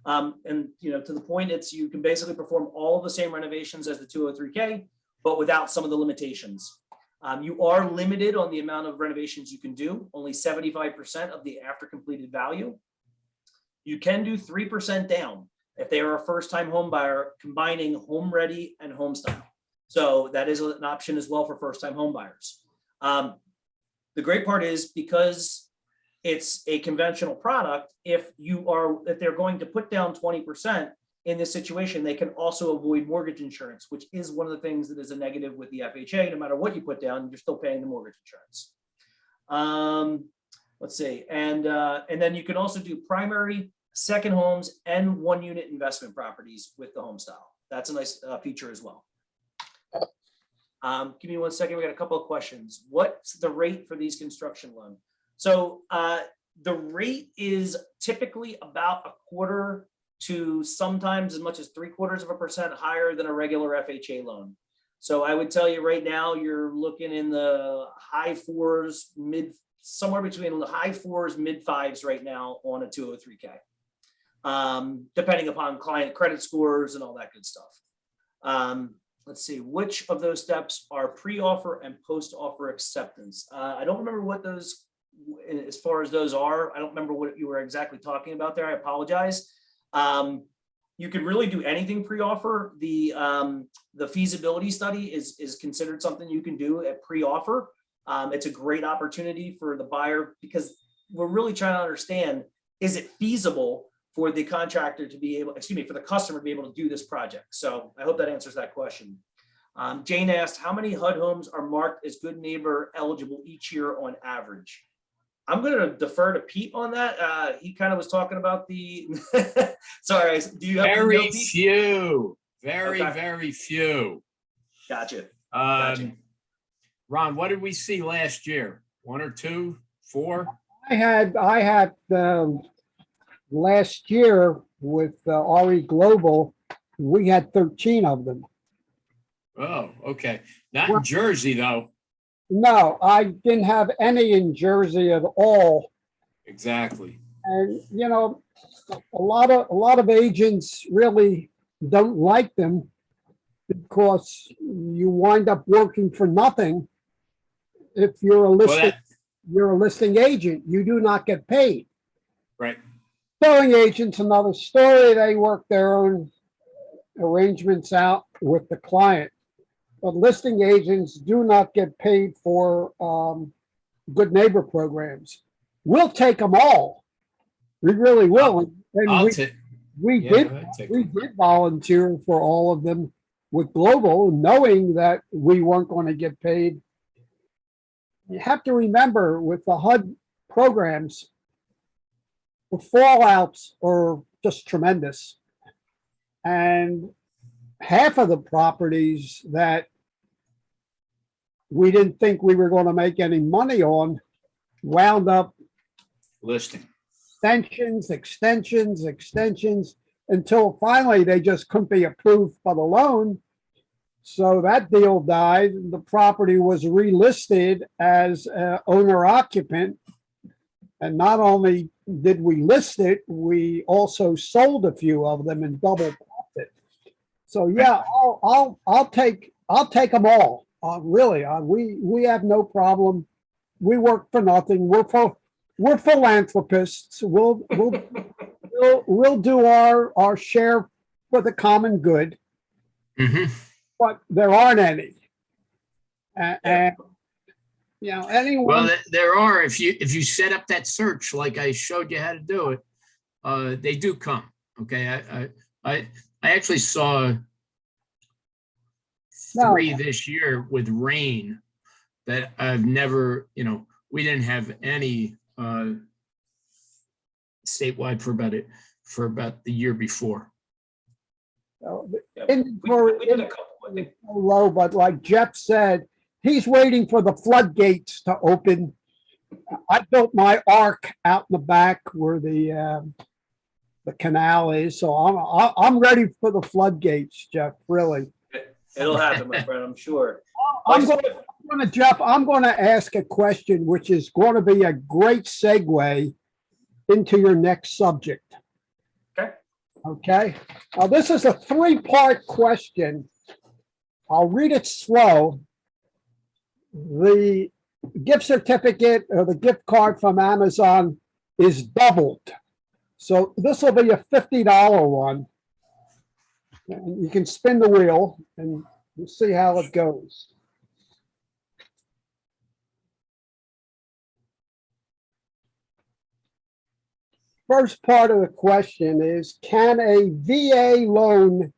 And you know, to the point, you can basically perform all the same renovations as the 203K, but without some of the limitations. You are limited on the amount of renovations you can do, only 75% of the after completed value. You can do 3% down if they are a first-time home buyer, combining home ready and home style. So that is an option as well for first-time home buyers. The great part is because it's a conventional product, if they're going to put down 20% in this situation, they can also avoid mortgage insurance, which is one of the things that is a negative with the FHA. No matter what you put down, you're still paying the mortgage insurance. Let's see, and then you can also do primary, second homes, and one-unit investment properties with the home style. That's a nice feature as well. Give me 1 second. We got a couple of questions. What's the rate for these construction loans? So the rate is typically about 1/4 to sometimes as much as 0.75% higher than a regular FHA loan. So I would tell you right now, you're looking in the high 4s, somewhere between the high 4s, mid 5s right now on a 203K, depending upon client credit scores and all that good stuff. Let's see, which of those steps are pre-offer and post-offer acceptance? I don't remember what those, as far as those are. I don't remember what you were exactly talking about there. I apologize. You could really do anything pre-offer. The feasibility study is considered something you can do at pre-offer. It's a great opportunity for the buyer because we're really trying to understand, is it feasible for the contractor to be able, excuse me, for the customer to be able to do this project? So I hope that answers that question. Jane asked, how many HUD homes are marked as good neighbor eligible each year on average? I'm going to defer to Pete on that. He kind of was talking about the, sorry, do you have Very few, very, Okay. very few. Gotcha. Ron, what did we see last year? 1 or 2, 4? I had last year with RE Global, we had 13 of them. Oh, okay. Not in Jersey, though. No, I didn't have any in Jersey at all. Exactly. And, you know, a lot of agents really don't like them because you wind up working for nothing. If you're a listing agent, you do not get paid. Right. Selling agents, another story. They work their own arrangements out with the client. But listing agents do not get paid for good neighbor programs. We'll take them all. We really will. We did volunteer for all of them with Global, knowing that we weren't going to get paid. You have to remember with the HUD programs, the fallouts are just tremendous. And half of the properties that we didn't think we were going to make any money on wound up listing extensions until finally they just couldn't be approved for the loan. So that deal died. The property was relisted as owner occupant. And not only did we list it, we also sold a few of them and double profit. So yeah, I'll take them all. Really, we have no problem. We work for nothing. We're philanthropists. We'll do our share for the common good. Mm-hmm. But there aren't any. And you know, anyone. Well, there are. If you set up that search like I showed you how to do it, they do come. Okay, I actually saw 3 this year with rain that I've never. You know, we didn't have any statewide for about the year before. We did a couple. Low, but like Jeff said, he's waiting for the floodgates to open. I built my ark out in the back where the canal is, so I'm ready for the floodgates, Jeff. Really, it'll happen, my friend. I'm sure. I'm going to ask a question, which is going to be a great segue into your next subject. Okay. Now, this is a 3-part question. I'll read it slow. The gift certificate or the gift card from Amazon is doubled. So this will be a $50 one. And you can spin the wheel and we'll see how it goes. First part of the question is, can a VA loan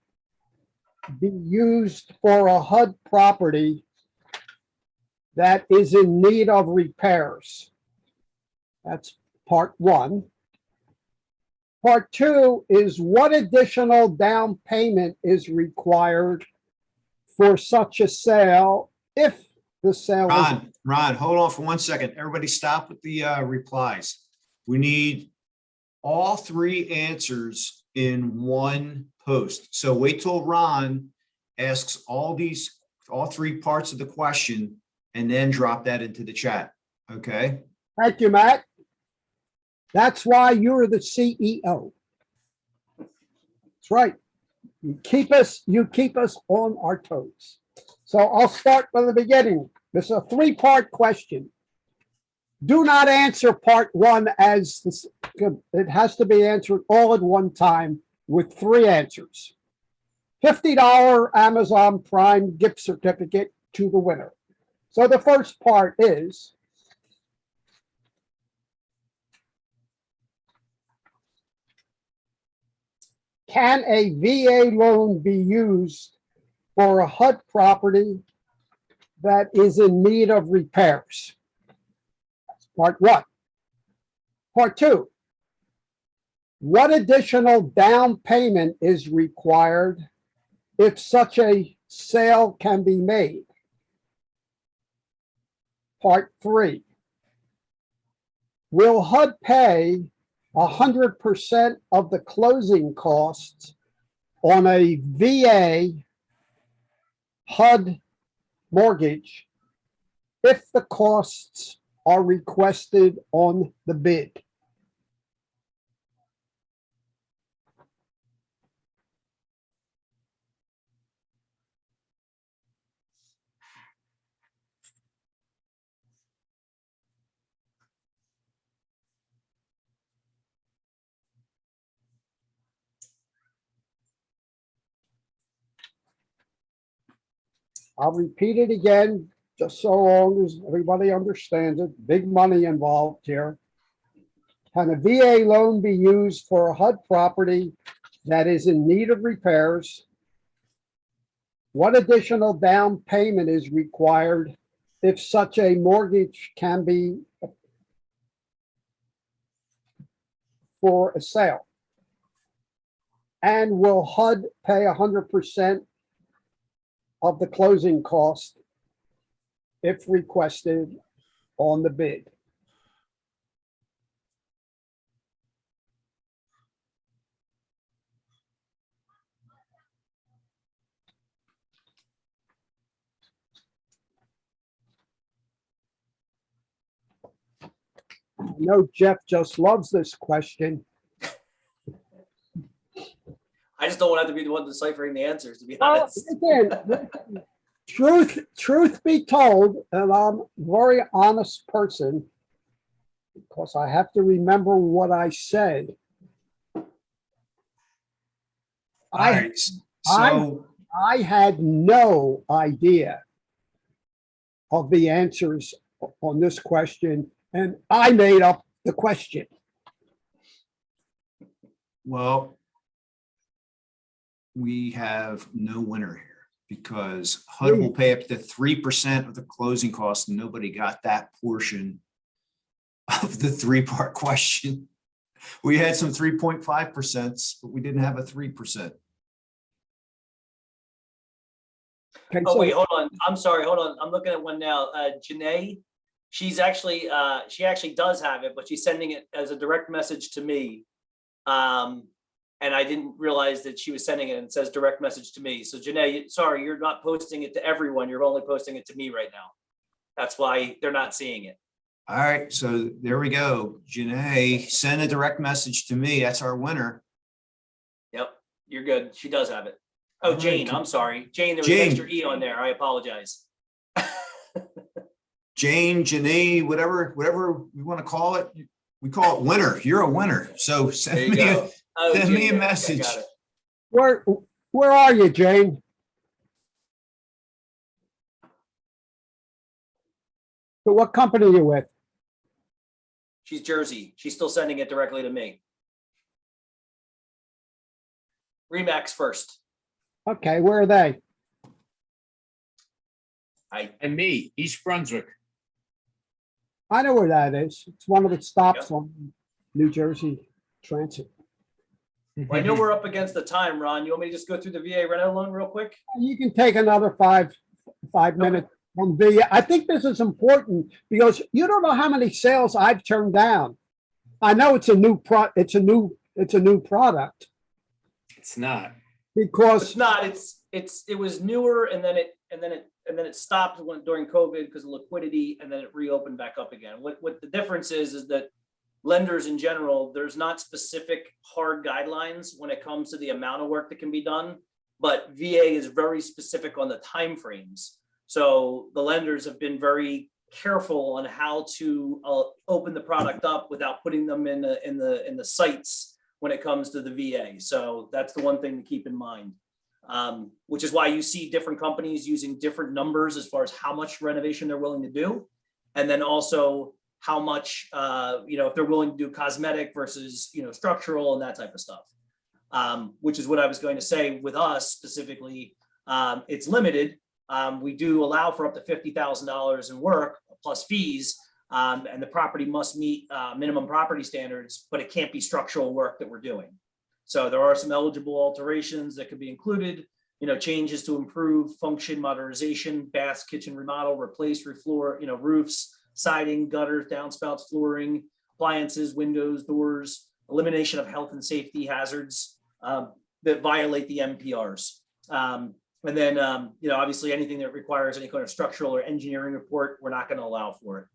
be used for a HUD property that is in need of repairs? That's part 1. Part 2 is, what additional down payment is required for such a sale if the sale Ron, hold on for 1 second. Everybody stop with the replies. We need all 3 answers in one post. So wait till Ron asks all 3 parts of the question and then drop that into the chat. Okay. Thank you, Matt. That's why you're the CEO. That's right. You keep us on our toes. So I'll start from the beginning. This is a 3-part question. Do not answer part 1 as this, it has to be answered all at one time with 3 answers. $50 Amazon Prime gift certificate to the winner. So the first part is, can a VA loan be used for a HUD property that is in need of repairs? That's part one. Part two, what additional down payment is required if such a sale can be made? Part three, will HUD pay 100% of the closing costs on a VA HUD mortgage if the costs are requested on the bid? I'll repeat it again, just so long as everybody understands it. Big money involved here. Can a VA loan be used for a HUD property that is in need of repairs? What additional down payment is required if such a mortgage can be for a sale? And will HUD pay 100% of the closing cost if requested on the bid? I know Jeff just loves this question. I just don't want to have to be the one deciphering the answers, to be Well, honest. again, truth be told, and I'm a very honest person, because I have to remember what I said. All right, so I had no idea of the answers on this question, and I made up the question. well, we have no winner here because HUD will pay up to 3% of the closing costs. And nobody got that portion of the three-part question. We had some 3.5%, but we didn't have a 3%. Okay, Oh, so wait, hold on. I'm sorry. Hold on. I'm looking at one now. Janae, she's actually, she actually does have it, but she's sending it as a direct message to me. And I didn't realize that she was sending it and it says direct message to me. So Janae, sorry, you're not posting it to everyone. You're only posting it to me right now. That's why they're not seeing it. All right, so there we go. Janae, send a direct message to me. That's our winner. Yep, you're good. She does have it. Oh, All right, Jane, I'm sorry. Jane, there was an Jane. extra E on there. I apologize. Jane, Janae, whatever we want to call it, we call it winner. You're a winner. So There send you me go. Oh, send me Jane, a okay, message. got it. where are you, Jane? So what company are you with? She's Jersey. She's still sending it directly to me. Remax first. Okay, where are they? And me, East Brunswick. I know where that is. It's one of the stops on New Jersey Transit. Well, I know we're up against the time, Ron. You want me to just go through the VA rental loan real quick? You can take another five minutes on the, I think this is important because you don't know how many sales I've turned down. I know it's a new it's a new product It's not. because It's not. It was newer, and then it stopped during COVID because of liquidity, and then it reopened back up again. What the difference is that lenders in general, there's not specific hard guidelines when it comes to the amount of work that can be done, but VA is very specific on the timeframes. So the lenders have been very careful on how to open the product up without putting them in the sites when it comes to the VA. So that's the one thing to keep in mind, which is why you see different companies using different numbers as far as how much renovation they're willing to do, and then also how much if they're willing to do cosmetic versus structural and that type of stuff. which is what I was going to say with us specifically. It's limited. We do allow for up to $50,000 in work plus fees, and the property must meet minimum property standards, but it can't be structural work that we're doing. So there are some eligible alterations that could be included, changes to improve function, modernization, baths, kitchen remodel, replace, refloor, roofs, siding, gutters, downspouts, flooring, appliances, windows, doors, elimination of health and safety hazards that violate the MPRs. And then, obviously anything that requires any kind of structural or engineering report, we're not going to allow for it.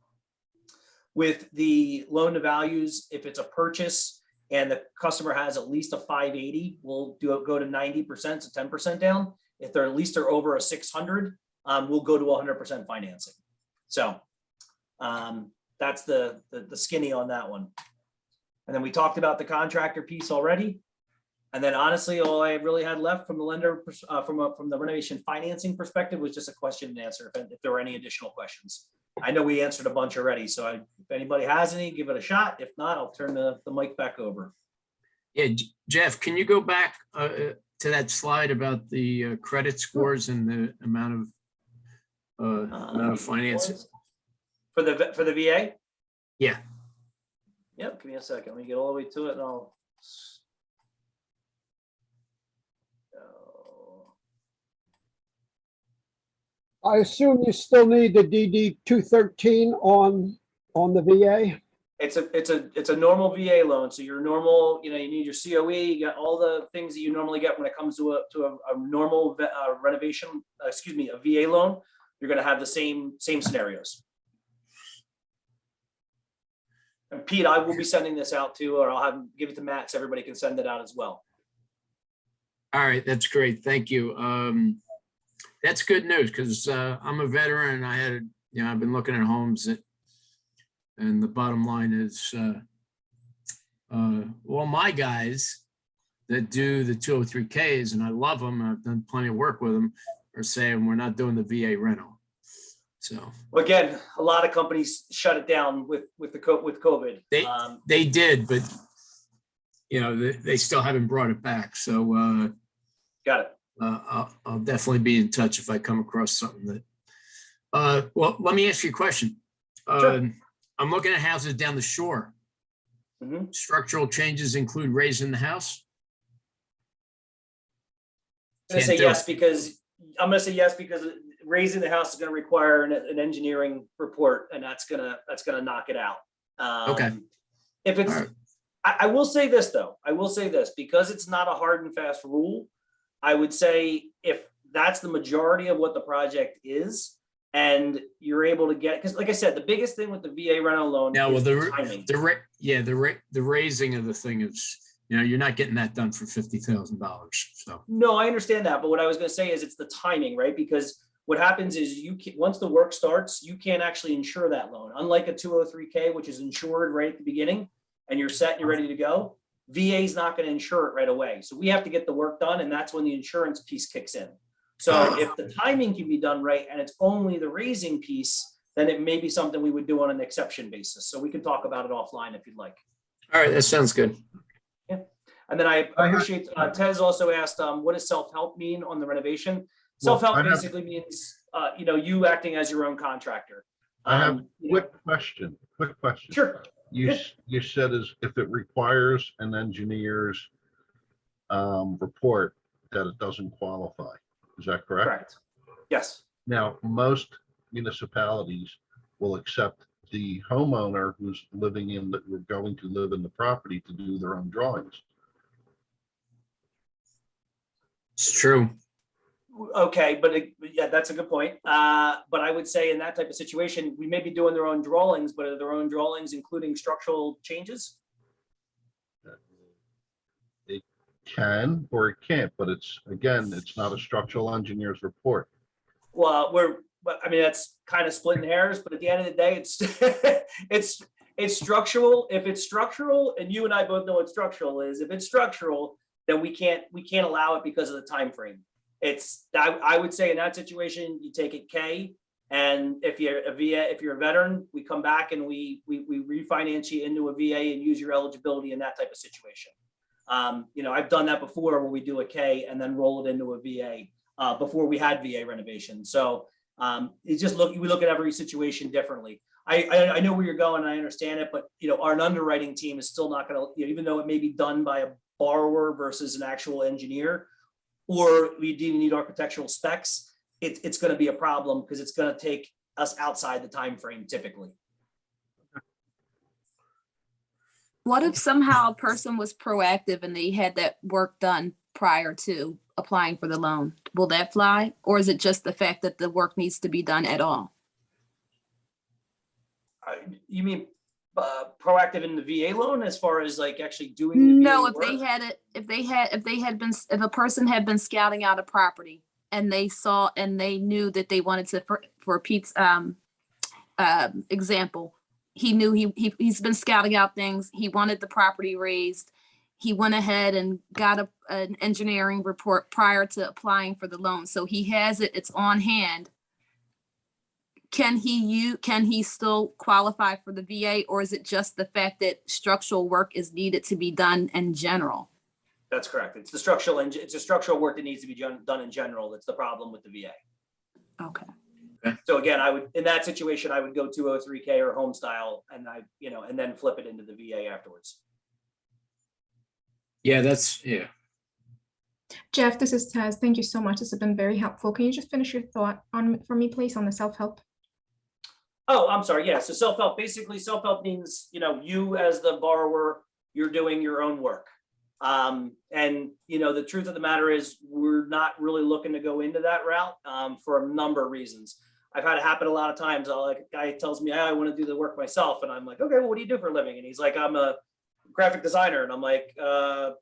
With the loan to values, if it's a purchase and the customer has at least a 580, we'll go to 90%, so 10% down. If they're at least over a 600, we'll go to 100% financing. So that's the skinny on that one. And then we talked about the contractor piece already. And then honestly, all I really had left from the lender, from the renovation financing perspective, was just a question and answer if there were any additional questions. I know we answered a bunch already, so if anybody has any, give it a shot. If not, I'll turn the mic back over. Yeah, Jeff, can you go back to that slide about the credit scores and the amount of financing? For the VA? Yeah. Yep, give me a second. Let me get all the way to it and I'll. I assume you still need the DD 213 on the VA? It's a normal VA loan. So your normal, you need your COE, you got all the things that you normally get when it comes to a normal renovation, a VA loan. You're going to have the same scenarios. And Pete, I will be sending this out too, or I'll give it to Matt so everybody can send it out as well. All right, that's great. Thank you. That's good news because I'm a veteran and I had, I've been looking at homes and the bottom line is, well, my guys that do the 203Ks, and I love them, I've done plenty of work with them, are saying we're not doing the VA rental. So well, again, a lot of companies shut it down with COVID. They did, but they still haven't brought it back. So got it. I'll definitely be in touch if I come across something that. Well, let me ask you a question. Sure. I'm looking at houses down the shore. Mm-hmm. Structural changes include raising the house? I'm going to say yes because raising the house is going to require an engineering report, and that's gonna knock it out. Okay. If it's, right. I will say this though. I will say this because it's not a hard and fast rule. I would say if that's the majority of what the project is, and you're able to get, because like I said, the biggest thing with the VA rental loan is the timing. The raising of the thing is, you're not getting that done for $50,000. So no, I understand that, but what I was going to say is it's the timing, right? Because what happens is once the work starts, you can't actually insure that loan. Unlike a 203K, which is insured right at the beginning, and you're set and you're ready to go. VA is not going to insure it right away. So we have to get the work done, and that's when the insurance piece kicks in. So if the timing can be done right and it's only the raising piece, then it may be something we would do on an exception basis. So we can talk about it offline if you'd like. All right, that sounds good. Yeah. And then I appreciate, Tez also asked, what does self-help mean on the renovation? Self-help basically means, you acting as your own contractor. I have quick question. Sure. You said if it requires an engineer's report that it doesn't qualify. Is that correct? Correct. Yes. Now, most municipalities will accept the homeowner who's going to live in the property to do their own drawings. It's true. Okay, but yeah, that's a good point. But I would say in that type of situation, we may be doing their own drawings, but are their own drawings including structural changes? It can or it can't, but it's not a structural engineer's report. Well, that's kind of splitting hairs, but at the end of the day, it's structural. If it's structural, and you and I both know what structural is, if it's structural, then we can't allow it because of the time frame. I would say in that situation, you take it K, and if you're a veteran, we come back and we refinance you into a VA and use your eligibility in that type of situation. I've done that before where we do a K and then roll it into a VA before we had VA renovation. So we look at every situation differently. I know where you're going, I understand it, but our underwriting team is still not going to, even though it may be done by a borrower versus an actual engineer, or we even need architectural specs, it's going to be a problem because it's going to take us outside the time frame typically. What if somehow a person was proactive and they had that work done prior to applying for the loan? Will that fly? Or is it just the fact that the work needs to be done at all? You mean proactive in the VA loan as far as like actually doing the No, VA if work? if a person had been scouting out a property and they saw and they knew that they wanted to, for Pete's example, he knew he's been scouting out things. He wanted the property raised. He went ahead and got an engineering report prior to applying for the loan. So he has it, it's on hand. Can he still qualify for the VA, or is it just the fact that structural work is needed to be done in general? That's correct. It's the structural work that needs to be done in general. That's the problem with the VA. Okay. So again, in that situation, I would go 203K or home style and and then flip it into the VA afterwards. Yeah, Jeff, this is Taz. Thank you so much. This has been very helpful. Can you just finish your thought for me, please, on the self-help? Oh, I'm sorry. Yeah. So self-help, basically self-help means, you as the borrower, you're doing your own work. And the truth of the matter is we're not really looking to go into that route for a number of reasons. I've had it happen a lot of times. A guy tells me, I want to do the work myself. And I'm like, okay, well, what do you do for a living? And he's like, I'm a graphic designer. And I'm like, that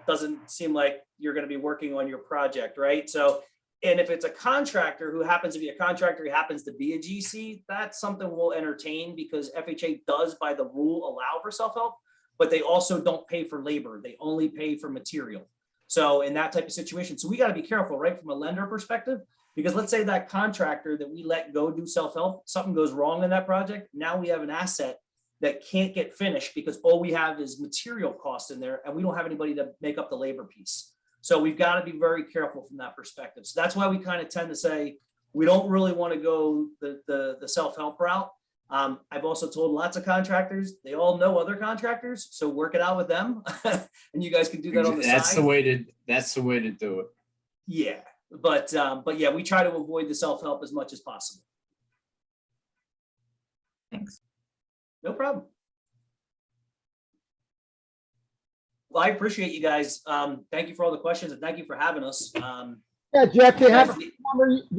doesn't seem like you're going to be working on your project, right? So, and if it's a contractor who happens to be a contractor, he happens to be a GC, that's something we'll entertain because FHA does by the rule allow for self-help, but they also don't pay for labor. They only pay for material. So in that type of situation, so we got to be careful, right? From a lender perspective, because let's say that contractor that we let go do self-help, something goes wrong in that project. Now we have an asset that can't get finished because all we have is material costs in there and we don't have anybody to make up the labor piece. So we've got to be very careful from that perspective. So that's why we kind of tend to say, we don't really want to go the self-help route. I've also told lots of contractors, they all know other contractors, so work it out with them. And you guys can do that on the side. That's the way to do it. Yeah. But yeah, we try to avoid the self-help as much as possible. Thanks. No problem. Well, I appreciate you guys. Thank you for all the questions and thank you for having us. Yeah, Jeff, do you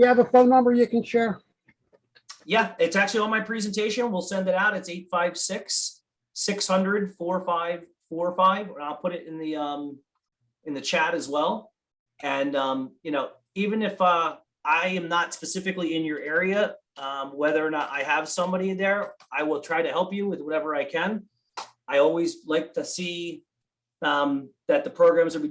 have a phone number you can share? Yeah, it's actually on my presentation. We'll send it out. It's 856-600-4545. And I'll put it in the chat as well. And even if I am not specifically in your area, whether or not I have somebody there, I will try to help you with whatever I can. I always like to see that the programs are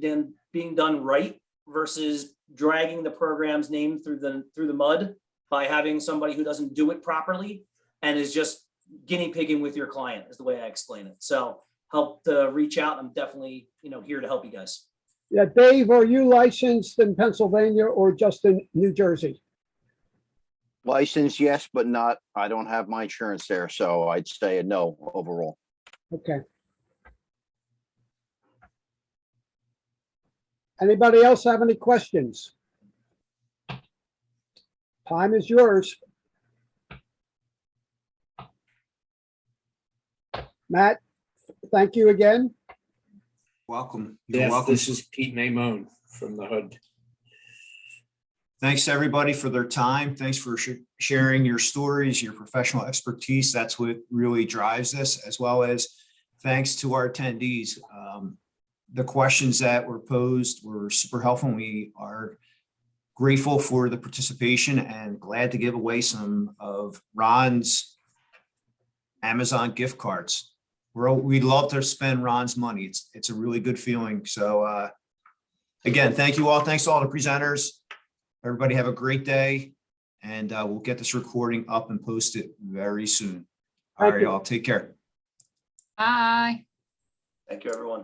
being done right versus dragging the program's name through the mud by having somebody who doesn't do it properly and is just guinea pigging with your client is the way I explain it. So help to reach out. I'm definitely here to help you guys. Yeah, Dave, are you licensed in Pennsylvania or just in New Jersey? License, yes, but not, I don't have my insurance there, so I'd say a no overall. Okay. Anybody else have any questions? Time is yours. Matt, thank you again. Welcome. You're Yes, welcome. this is Pete Mamone from the HUD. Thanks to everybody for their time. Thanks for sharing your stories, your professional expertise. That's what really drives this, as well as thanks to our attendees. The questions that were posed were super helpful. We are grateful for the participation and glad to give away some of Ron's Amazon gift cards. We'd love to spend Ron's money. It's a really good feeling. So again, thank you all. Thanks to all the presenters. Everybody have a great day, and we'll get this recording up and post it very soon. All right, y'all, take care. Bye. Thank you, everyone.